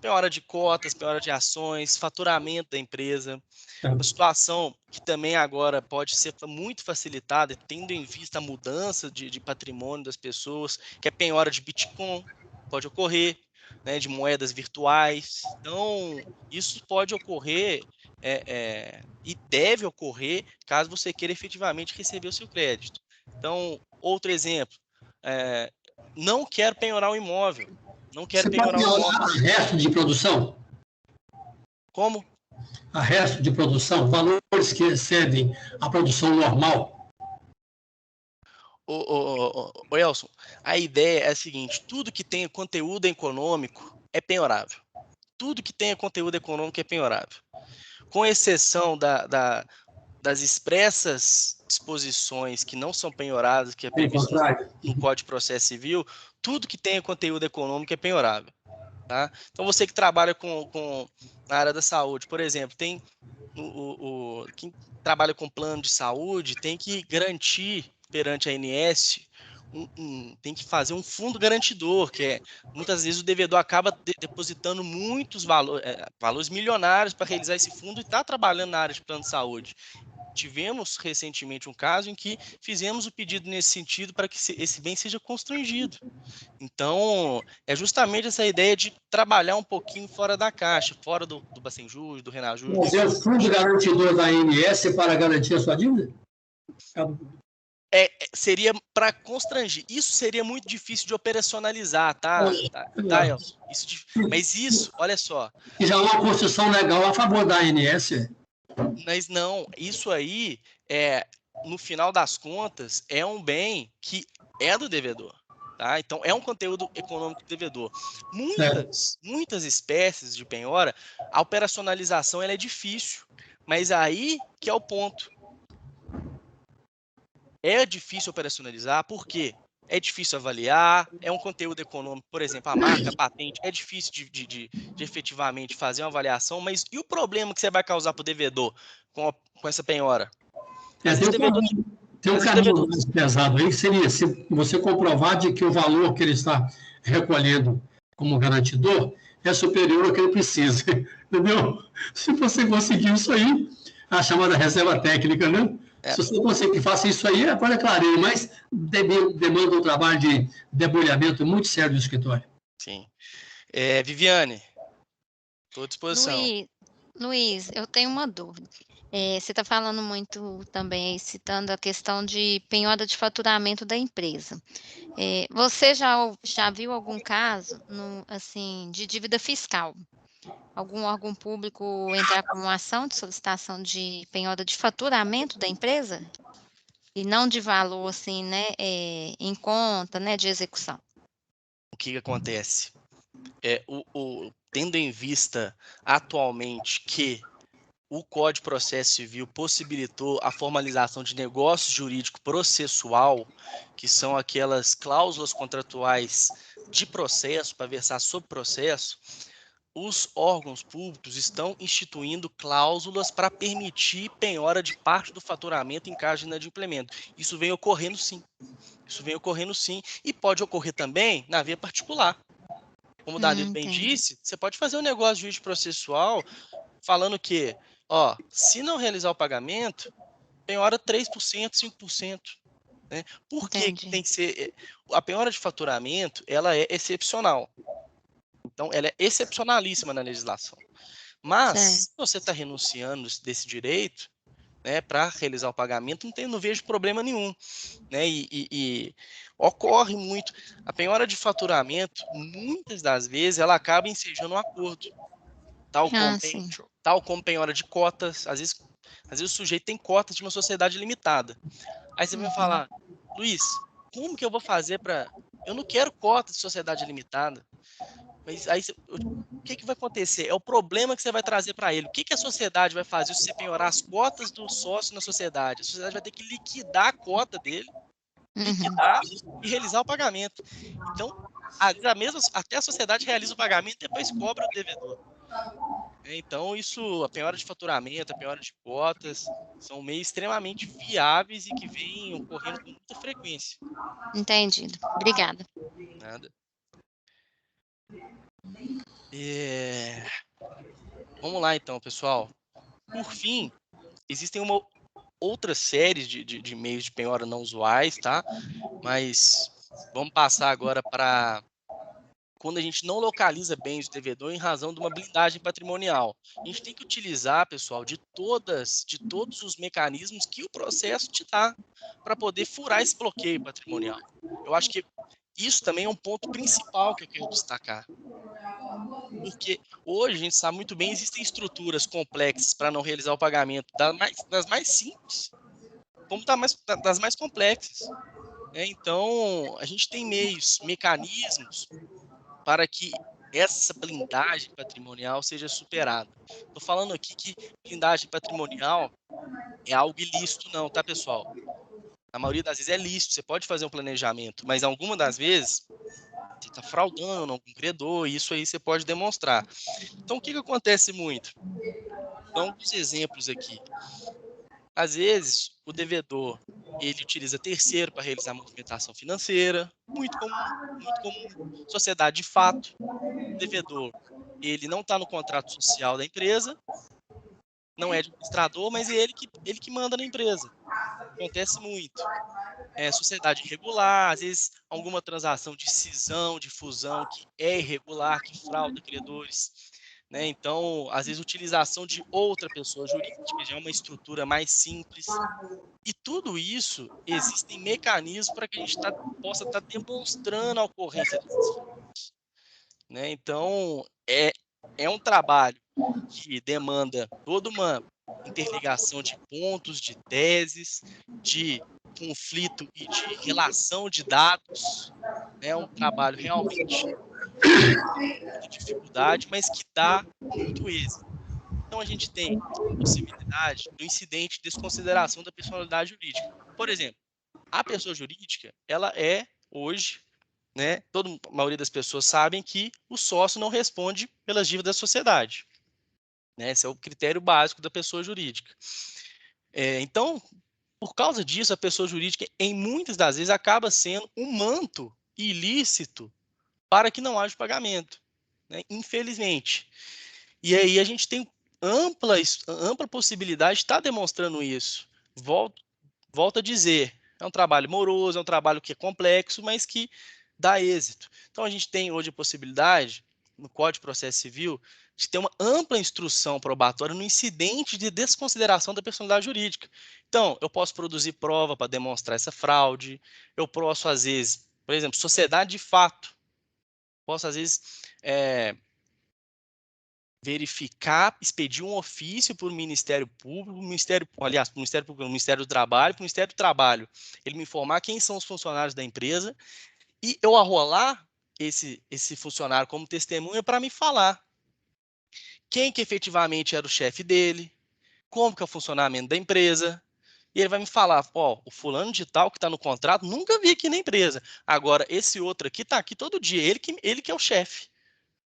Penhora de cotas, penhora de ações, faturamento da empresa. Uma situação que também agora pode ser muito facilitada, tendo em vista a mudança de patrimônio das pessoas, que é penhora de Bitcoin, pode ocorrer, né, de moedas virtuais. Então, isso pode ocorrer e deve ocorrer caso você queira efetivamente receber o seu crédito. Então, outro exemplo, não quero penhorar um imóvel. Não quero penhorar um imóvel. Você pode penhorar resto de produção? Como? A resto de produção, valores que excedem a produção normal. Ô Elson, a ideia é a seguinte, tudo que tenha conteúdo econômico é penhorável. Tudo que tenha conteúdo econômico é penhorável. Com exceção das expressas disposições que não são penhoradas, que é previsto no Código de Processo Civil, tudo que tenha conteúdo econômico é penhorável. Tá? Então, você que trabalha na área da saúde, por exemplo, tem quem trabalha com plano de saúde tem que garantir perante a ANS, tem que fazer um fundo garantidor, que muitas vezes o devedor acaba depositando muitos valores milionários para realizar esse fundo e está trabalhando na área de plano de saúde. Tivemos recentemente um caso em que fizemos o pedido nesse sentido para que esse bem seja constrangido. Então, é justamente essa ideia de trabalhar um pouquinho fora da caixa, fora do Bacenjuros, do Renajur. Mas é o fundo garantidor da ANS para garantir a sua dívida? Seria para constranger. Isso seria muito difícil de operacionalizar, tá Elson? Mas isso, olha só. E já é uma construção legal a favor da ANS. Mas não, isso aí, no final das contas, é um bem que é do devedor. Tá? Então, é um conteúdo econômico do devedor. Muitas espécies de penhora, a operacionalização ela é difícil. Mas aí que é o ponto. É difícil operacionalizar, por quê? É difícil avaliar, é um conteúdo econômico, por exemplo, a marca, a patente, é difícil de efetivamente fazer uma avaliação, mas e o problema que você vai causar para o devedor com essa penhora? Tem um caminho mais pesado aí, que seria se você comprovar de que o valor que ele está recolhendo como garantidor é superior ao que ele precisa, entendeu? Se você conseguir isso aí, a chamada reserva técnica, né? Se você conseguir faça isso aí, a coisa é clarinha, mas demanda um trabalho de debulhamento muito sério do escritório. Sim. Viviane, estou à disposição. Luiz, eu tenho uma dúvida. Você está falando muito também, citando a questão de penhora de faturamento da empresa. Você já viu algum caso assim, de dívida fiscal? Algum órgão público entrar com uma ação de solicitação de penhora de faturamento da empresa? E não de valor, assim, né, em conta, né, de execução. O que acontece? Tendo em vista atualmente que o Código de Processo Civil possibilitou a formalização de negócio jurídico processual, que são aquelas cláusulas contratuais de processo, para versar sobre processo, os órgãos públicos estão instituindo cláusulas para permitir penhora de parte do faturamento em caso de inadimplemento. Isso vem ocorrendo sim. E pode ocorrer também na via particular. como o Danilo bem disse, você pode fazer um negócio jurídico processual falando que, ó, se não realizar o pagamento, penhora 3%, 5%. Né? Por que tem que ser... A penhora de faturamento, ela é excepcional. Então, ela é excepcionalíssima na legislação. Mas, se você está renunciando desse direito, né, para realizar o pagamento, não vejo problema nenhum. Né? E ocorre muito. A penhora de faturamento, muitas das vezes, ela acaba ensejando um acordo. Tal como penhora de cotas. Às vezes o sujeito tem cotas de uma sociedade limitada. Aí você vai falar, Luiz, como que eu vou fazer para... Eu não quero cota de sociedade limitada. Mas aí o que vai acontecer? É o problema que você vai trazer para ele. O que a sociedade vai fazer se você penhorar as cotas do sócio na sociedade? A sociedade vai ter que liquidar a cota dele, liquidar e realizar o pagamento. Então, até a sociedade realiza o pagamento e depois cobra o devedor. Então, a penhora de faturamento, a penhora de cotas, são meios extremamente viáveis e que vêm ocorrendo com muita frequência. Entendido. Obrigada. Nada. Vamos lá, então, pessoal. Por fim, existem uma outra série de meios de penhora não usuais, tá? Mas vamos passar agora para quando a gente não localiza bens do devedor em razão de uma blindagem patrimonial. A gente tem que utilizar, pessoal, de todos os mecanismos que o processo te dá para poder furar esse bloqueio patrimonial. Eu acho que isso também é um ponto principal que eu quero destacar. Porque hoje, a gente sabe muito bem, existem estruturas complexas para não realizar o pagamento, das mais simples, como das mais complexas. Então, a gente tem mecanismos para que essa blindagem patrimonial seja superada. Estou falando aqui que blindagem patrimonial é algo ilícito não, tá, pessoal? Na maioria das vezes é lícito, você pode fazer um planejamento, mas algumas das vezes você está fraudando algum credor, e isso aí você pode demonstrar. Então, o que acontece muito? Então, alguns exemplos aqui. Às vezes, o devedor, ele utiliza terceiro para realizar a movimentação financeira, muito comum. Sociedade de fato, o devedor, ele não está no contrato social da empresa, não é administrador, mas é ele que manda na empresa. Acontece muito. Sociedade irregular, às vezes alguma transação de cisão, de fusão que é irregular, que frauda credores. Né? Então, às vezes, utilização de outra pessoa jurídica, já é uma estrutura mais simples. E tudo isso, existem mecanismos para que a gente possa estar demonstrando a ocorrência desses fenômenos. Né? Então, é um trabalho que demanda toda uma interligação de pontos, de teses, de conflito e de relação de dados. É um trabalho realmente de dificuldade, mas que dá muito êxito. Então, a gente tem a possibilidade do incidente de desconsideração da personalidade jurídica. Por exemplo, a pessoa jurídica, ela é, hoje, né, a maioria das pessoas sabem que o sócio não responde pelas dívidas da sociedade. Né? Esse é o critério básico da pessoa jurídica. Então, por causa disso, a pessoa jurídica, em muitas das vezes, acaba sendo um manto ilícito para que não haja pagamento, né? Infelizmente. E aí a gente tem ampla possibilidade de estar demonstrando isso. Volto a dizer, é um trabalho moroso, é um trabalho que é complexo, mas que dá êxito. Então, a gente tem hoje a possibilidade, no Código de Processo Civil, de ter uma ampla instrução probatória no incidente de desconsideração da personalidade jurídica. Então, eu posso produzir prova para demonstrar essa fraude, eu posso, às vezes, por exemplo, sociedade de fato, posso, às vezes, verificar, expedir um ofício para o Ministério Público, para o Ministério do Trabalho, para o Ministério do Trabalho, ele me informar quem são os funcionários da empresa e eu arrolar esse funcionário como testemunha para me falar quem que efetivamente era o chefe dele, como que é o funcionamento da empresa, e ele vai me falar, o fulano de tal que está no contrato, nunca vi aqui na empresa, agora esse outro aqui está aqui todo dia, ele que é o chefe.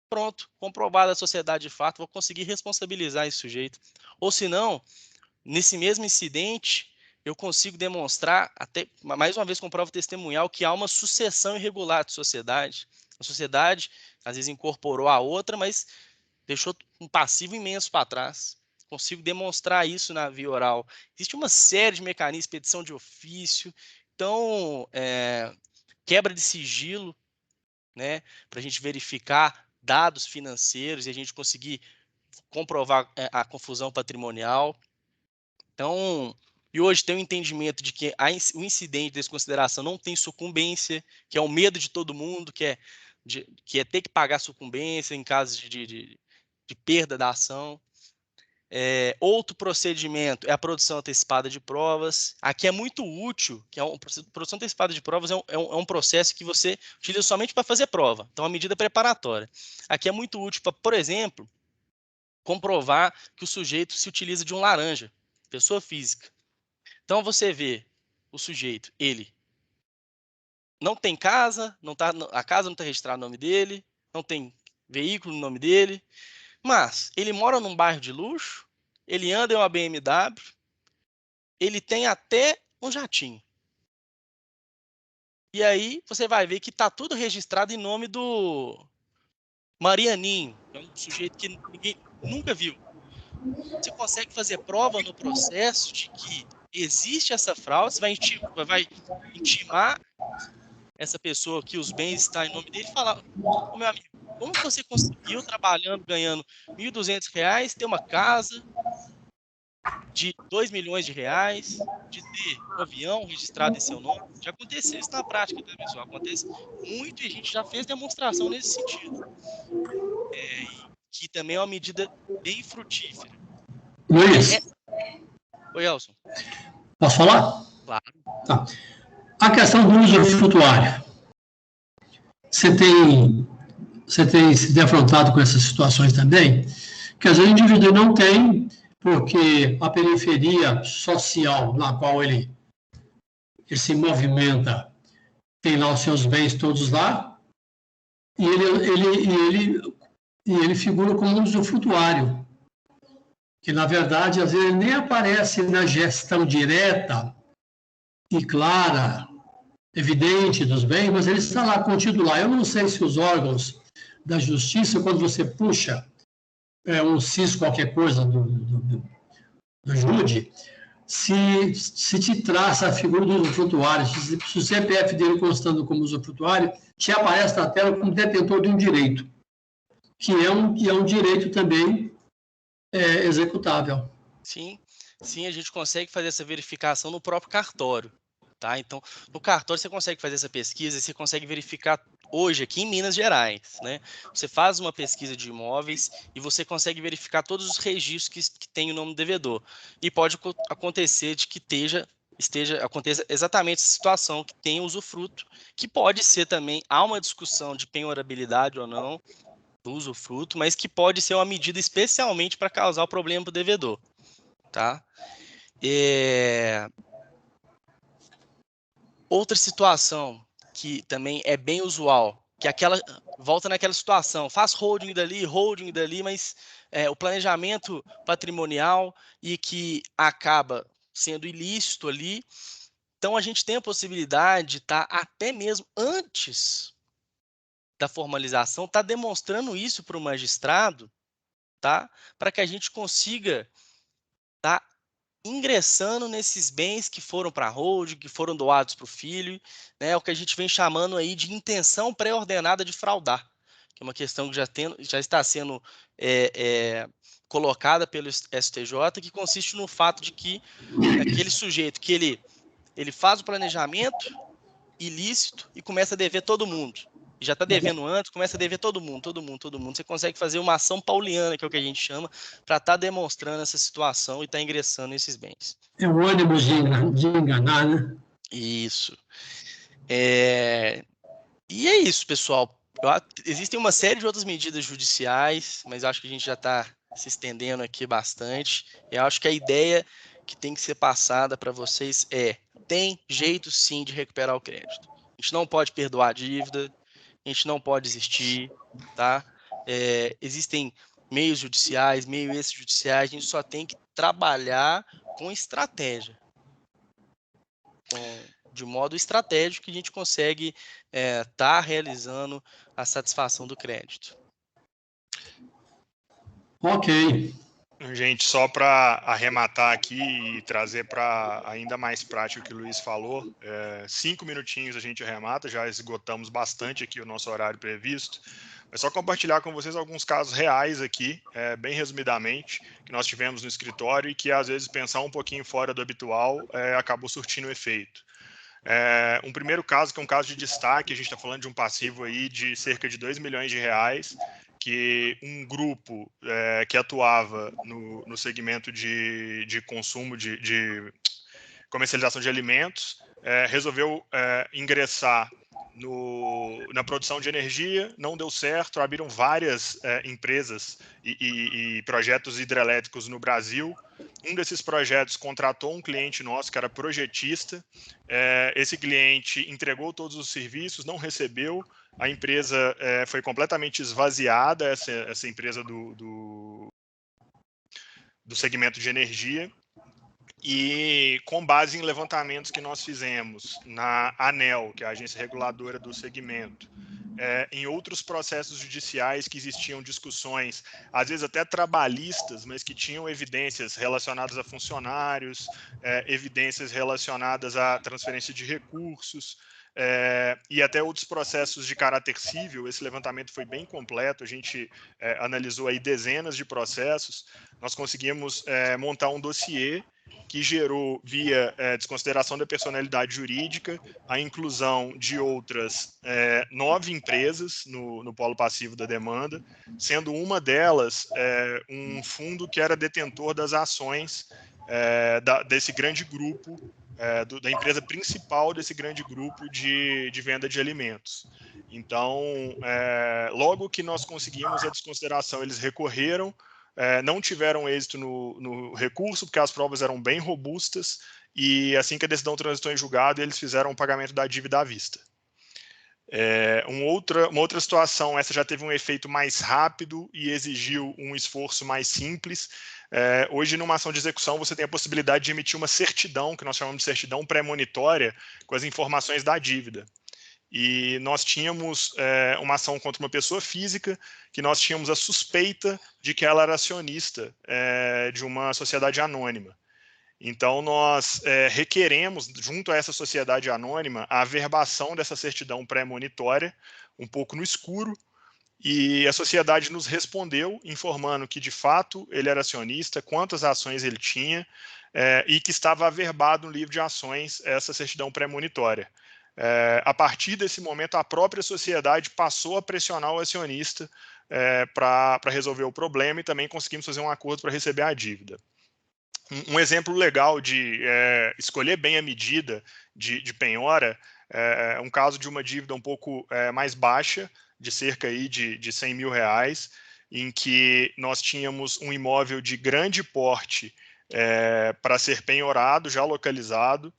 Pronto, comprovada a sociedade de fato, vou conseguir responsabilizar esse sujeito. Ou se não, nesse mesmo incidente, eu consigo demonstrar, até mais uma vez com prova testemunhal, que há uma sucessão irregular de sociedade. A sociedade, às vezes, incorporou a outra, mas deixou um passivo imenso para trás. Consigo demonstrar isso na via oral. Existe uma série de mecanismos, petição de ofício, então, quebra de sigilo, né, para a gente verificar dados financeiros e a gente conseguir comprovar a confusão patrimonial. Então, e hoje tem o entendimento de que o incidente de desconsideração não tem sucumbência, que é o medo de todo mundo, que é ter que pagar sucumbência em caso de perda da ação. Outro procedimento é a produção antecipada de provas. Aqui é muito útil, que produção antecipada de provas é um processo que você utiliza somente para fazer prova. Então, a medida preparatória. Aqui é muito útil para, por exemplo, comprovar que o sujeito se utiliza de um laranja, pessoa física. Então, você vê o sujeito, ele não tem casa, a casa não está registrada no nome dele, não tem veículo no nome dele, mas ele mora num bairro de luxo, ele anda em uma BMW, ele tem até um jatinho. E aí você vai ver que está tudo registrado em nome do Marianinho, que é um sujeito que ninguém nunca viu. Você consegue fazer prova no processo de que existe essa fraude, você vai intimar essa pessoa que os bens estão em nome dele e falar: ô, meu amigo, como que você conseguiu, trabalhando, ganhando R$ 1.200, ter uma casa de R$ 2 milhões, de ter um avião registrado em seu nome? Já aconteceu isso na prática, tá, pessoal? Acontece muito e a gente já fez demonstração nesse sentido. Que também é uma medida bem frutífera. Luiz, Oi, Elson. posso falar? Claro. Tá. A questão do usufrutuário. Você tem se defrontado com essas situações também? Que às vezes o indivíduo não tem, porque a periferia social na qual ele se movimenta tem lá os seus bens todos lá, e ele figura como um usufrutuário, que na verdade às vezes nem aparece na gestão direta e clara, evidente dos bens, mas ele está lá contido lá. Eu não sei se os órgãos da justiça, quando você puxa um CIS, qualquer coisa do JUDE, se te traça a figura do usufrutuário, se o CPF dele constando como usufrutuário, te aparece na tela como detentor de um direito, que é um direito também executável. Sim, a gente consegue fazer essa verificação no próprio cartório. Tá? Então, no cartório você consegue fazer essa pesquisa e você consegue verificar hoje aqui em Minas Gerais, né? Você faz uma pesquisa de imóveis e você consegue verificar todos os registros que tem o nome do devedor. E pode acontecer de que aconteça exatamente essa situação, que tem usufruto, que pode ser também, há uma discussão de penhorabilidade ou não do usufruto, mas que pode ser uma medida especialmente para causar o problema para o devedor. Tá? Outra situação que também é bem usual, que volta naquela situação, faz holding dali, mas o planejamento patrimonial e que acaba sendo ilícito ali. Então, a gente tem a possibilidade de estar até mesmo antes da formalização, estar demonstrando isso para o magistrado, tá? Para que a gente consiga estar ingressando nesses bens que foram para a holding, que foram doados para o filho, né, o que a gente vem chamando aí de intenção pré-ordenada de fraudar, que é uma questão que já está sendo colocada pelo STJ, que consiste no fato de que aquele sujeito que ele faz o planejamento ilícito e começa a dever todo mundo. E já está devendo antes, começa a dever todo mundo. Você consegue fazer uma ação pauliana, que é o que a gente chama, para estar demonstrando essa situação e estar ingressando nesses bens. É o ânimo de enganar, né? Isso. E é isso, pessoal. Existem uma série de outras medidas judiciais, mas acho que a gente já está se estendendo aqui bastante. Eu acho que a ideia que tem que ser passada para vocês tem jeito sim de recuperar o crédito. A gente não pode perdoar a dívida, a gente não pode desistir, tá? Existem meios judiciais, meios extrajudiciais, a gente só tem que trabalhar com estratégia, de modo estratégico que a gente consegue estar realizando a satisfação do crédito. Ok. Gente, só para arrematar aqui e trazer para ainda mais prático o que o Luiz falou, 5 minutinhos a gente arremata, já esgotamos bastante aqui o nosso horário previsto. É só compartilhar com vocês alguns casos reais aqui, bem resumidamente, que nós tivemos no escritório e que às vezes pensar um pouquinho fora do habitual acabou surtindo efeito. Um primeiro caso, que é um caso de destaque, a gente está falando de um passivo aí de cerca de R$2 milhões, que um grupo que atuava no segmento de consumo, de comercialização de alimentos, resolveu ingressar na produção de energia, não deu certo, abriram várias empresas e projetos hidrelétricos no Brasil. Um desses projetos contratou um cliente nosso que era projetista. Esse cliente entregou todos os serviços, não recebeu. A empresa foi completamente esvaziada, essa empresa do segmento de energia. E com base em levantamentos que nós fizemos na ANEEL, que é a agência reguladora do segmento, em outros processos judiciais que existiam discussões, às vezes até trabalhistas, mas que tinham evidências relacionadas a funcionários, evidências relacionadas à transferência de recursos, e até outros processos de caráter civil. Esse levantamento foi bem completo, a gente analisou aí dezenas de processos, nós conseguimos montar um dossiê que gerou, via desconsideração da personalidade jurídica, a inclusão de outras 9 empresas no polo passivo da demanda, sendo uma delas um fundo que era detentor das ações desse grande grupo, da empresa principal desse grande grupo de venda de alimentos. Então, logo que nós conseguimos a desconsideração, eles recorreram, não tiveram êxito no recurso, porque as provas eram bem robustas, e assim que a decisão transitou em julgado, eles fizeram o pagamento da dívida à vista. Uma outra situação, essa já teve um efeito mais rápido e exigiu um esforço mais simples. Hoje, numa ação de execução, você tem a possibilidade de emitir uma certidão, que nós chamamos de certidão pré-monitória, com as informações da dívida. E nós tínhamos uma ação contra uma pessoa física, que nós tínhamos a suspeita de que ela era acionista de uma sociedade anônima. Então, nós requeremos, junto a essa sociedade anônima, a averbação dessa certidão pré-monitória, um pouco no escuro, e a sociedade nos respondeu, informando que, de fato, ele era acionista, quantas ações ele tinha, e que estava averbado no livro de ações essa certidão pré-monitória. A partir desse momento, a própria sociedade passou a pressionar o acionista para resolver o problema, e também conseguimos fazer um acordo para receber a dívida. Um exemplo legal de escolher bem a medida de penhora é um caso de uma dívida um pouco mais baixa, de cerca aí de R$100 mil, em que nós tínhamos um imóvel de grande porte para ser penhorado, já localizado,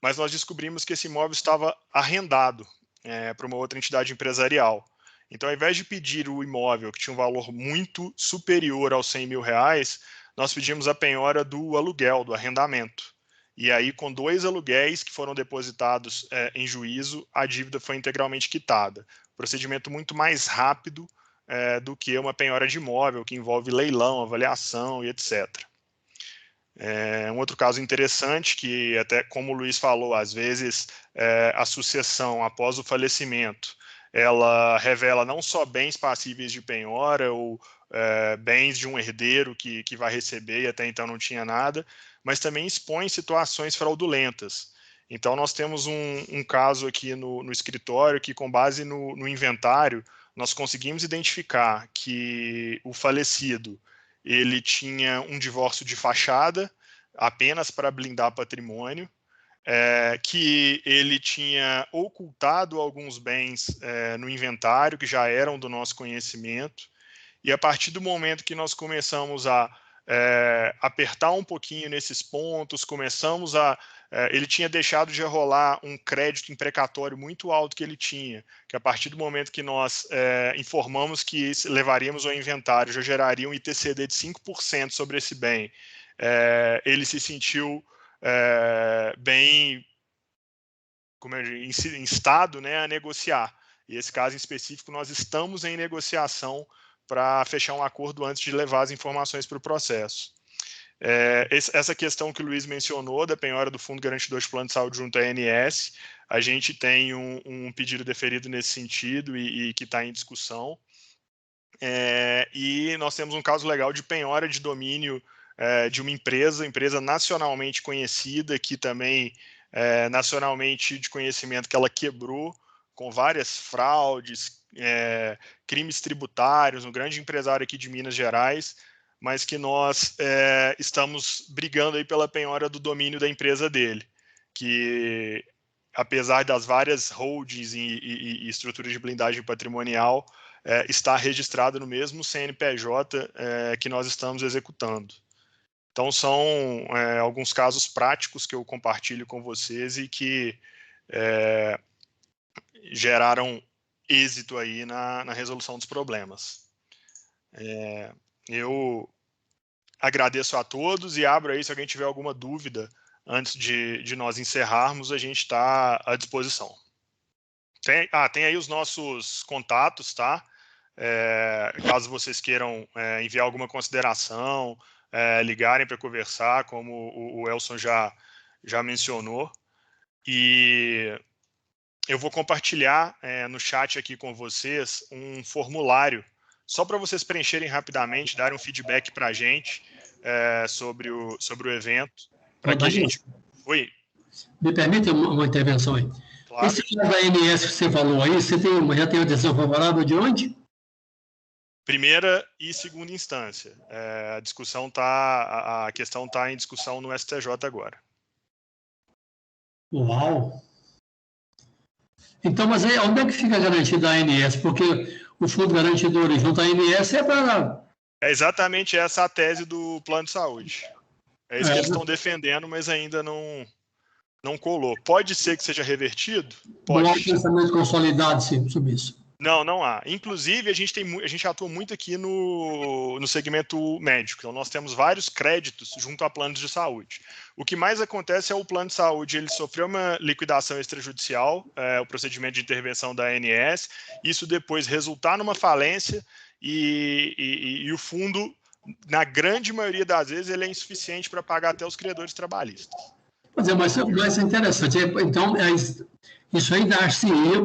mas nós descobrimos que esse imóvel estava arrendado para uma outra entidade empresarial. Então, ao invés de pedir o imóvel, que tinha um valor muito superior aos R$100 mil, nós pedimos a penhora do aluguel, do arrendamento. E aí, com 2 aluguéis que foram depositados em juízo, a dívida foi integralmente quitada. Procedimento muito mais rápido do que uma penhora de imóvel, que envolve leilão, avaliação e etc. Um outro caso interessante, que até como o Luiz falou, às vezes a sucessão após o falecimento, ela revela não só bens passíveis de penhora ou bens de um herdeiro que vai receber e até então não tinha nada, mas também expõe situações fraudulentas. Então, nós temos um caso aqui no escritório que, com base no inventário, nós conseguimos identificar que o falecido ele tinha um divórcio de fachada, apenas para blindar patrimônio, que ele tinha ocultado alguns bens no inventário, que já eram do nosso conhecimento, e a partir do momento que nós começamos a apertar um pouquinho nesses pontos, ele tinha deixado de rolar um crédito imprecatório muito alto que ele tinha, que a partir do momento que nós informamos que levaríamos ao inventário, já geraria um ITCD de 5% sobre esse bem. Ele se sentiu bem em estado, né, a negociar. E esse caso em específico, nós estamos em negociação para fechar um acordo antes de levar as informações para o processo. Essa questão que o Luiz mencionou, da penhora do Fundo Garantidor de Plano de Saúde junto à ANS, a gente tem um pedido deferido nesse sentido e que está em discussão. E nós temos um caso legal de penhora de domínio de uma empresa nacionalmente conhecida, que também nacionalmente de conhecimento, que ela quebrou com várias fraudes, crimes tributários, um grande empresário aqui de Minas Gerais, mas que nós estamos brigando aí pela penhora do domínio da empresa dele, que apesar das várias holdings e estruturas de blindagem patrimonial, está registrado no mesmo CNPJ que nós estamos executando. Então, são alguns casos práticos que eu compartilho com vocês e que geraram êxito aí na resolução dos problemas. Eu agradeço a todos e abro aí, se alguém tiver alguma dúvida, antes de nós encerrarmos, a gente está à disposição. Tem aí os nossos contatos, tá? Caso vocês queiram enviar alguma consideração, ligarem para conversar, como o Elson já mencionou. E eu vou compartilhar no chat aqui com vocês um formulário, só para vocês preencherem rapidamente, darem um feedback para a gente sobre o evento. Para que a gente... Oi? Me permite uma intervenção aí? Claro. Esse caso da ANS que você falou aí, você já tem uma decisão favorável de onde? Primeira e segunda instância. A questão está em discussão no STJ agora. Uau! Então, mas aí, onde é que fica garantida a ANS? Porque o fundo garantidor junto à ANS é para... É exatamente essa a tese do plano de saúde. É isso que eles estão defendendo, mas ainda não colou. Pode ser que seja revertido? Pode. Não há pensamento consolidado sobre isso. Não há. Inclusive, a gente atua muito aqui no segmento médico. Então, nós temos vários créditos junto a planos de saúde. O que mais acontece é o plano de saúde, ele sofreu uma liquidação extrajudicial, o procedimento de intervenção da ANS, isso depois resultar numa falência e o fundo, na grande maioria das vezes, ele é insuficiente para pagar até os credores trabalhistas. Mas é interessante. Então, isso aí dá-se-ia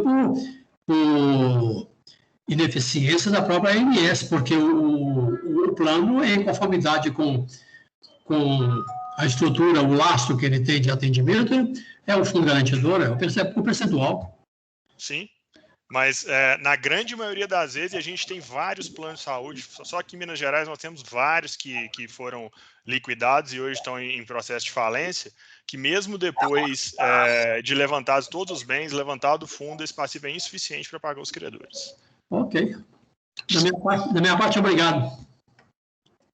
por ineficiência da própria ANS, porque o plano é em conformidade com a estrutura, o lastro que ele tem de atendimento, é o fundo garantidor, é o percentual. Sim, mas na grande maioria das vezes, a gente tem vários planos de saúde, só aqui em Minas Gerais nós temos vários que foram liquidados e hoje estão em processo de falência, que mesmo depois de levantados todos os bens, levantado o fundo, esse passivo é insuficiente para pagar os credores. Ok. Da minha parte, obrigado.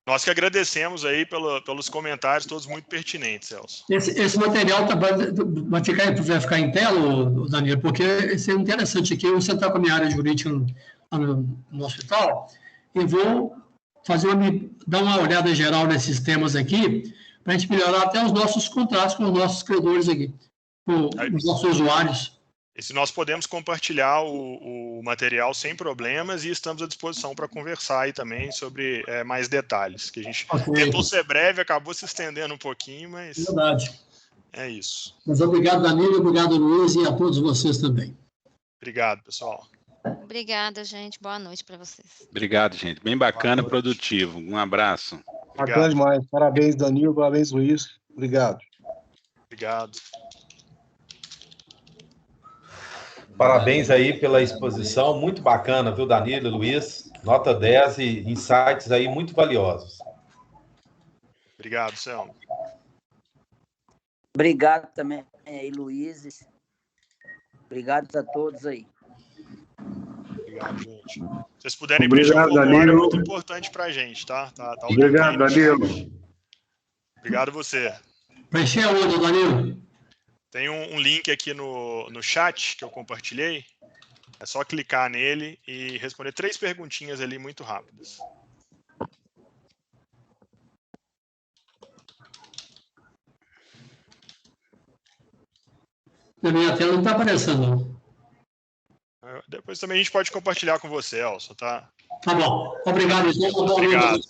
Nós que agradecemos aí pelos comentários, todos muito pertinentes, Celso. Esse material vai ficar em tela, Danilo, porque isso é interessante aqui. Eu sentar com a minha área jurídica no hospital e vou dar uma olhada geral nesses temas aqui, para a gente melhorar até os nossos contratos com os nossos credores aqui, com os nossos usuários. E se nós podemos compartilhar o material sem problemas e estamos à disposição para conversar aí também sobre mais detalhes, que a gente tentou ser breve, acabou se estendendo um pouquinho, mas... Verdade. É isso. Mas obrigado, Danilo, obrigado, Luiz, e a todos vocês também. Obrigado, pessoal. Obrigada, gente. Boa noite para vocês. Obrigado, gente. Bem bacana, produtivo. Um abraço. Bacana demais. Parabéns, Danilo. Parabéns, Luiz. Obrigado. Obrigado. Parabéns aí pela exposição. Muito bacana, viu, Danilo e Luiz? Nota 10 e insights aí muito valiosos. Obrigado, Selma. Obrigado também aí, Luiz. Obrigado a todos aí. Obrigado, gente. Se vocês puderem preencher o formulário, é muito importante para a gente, tá? Obrigado, Danilo. Obrigado você. Preencher aonde, Danilo? Tem um link aqui no chat que eu compartilhei. É só clicar nele e responder 3 perguntinhas ali muito rápidas. Na minha tela não está aparecendo, não. Depois também a gente pode compartilhar com você, Elson, tá? Tá bom. Obrigado, então. Obrigado.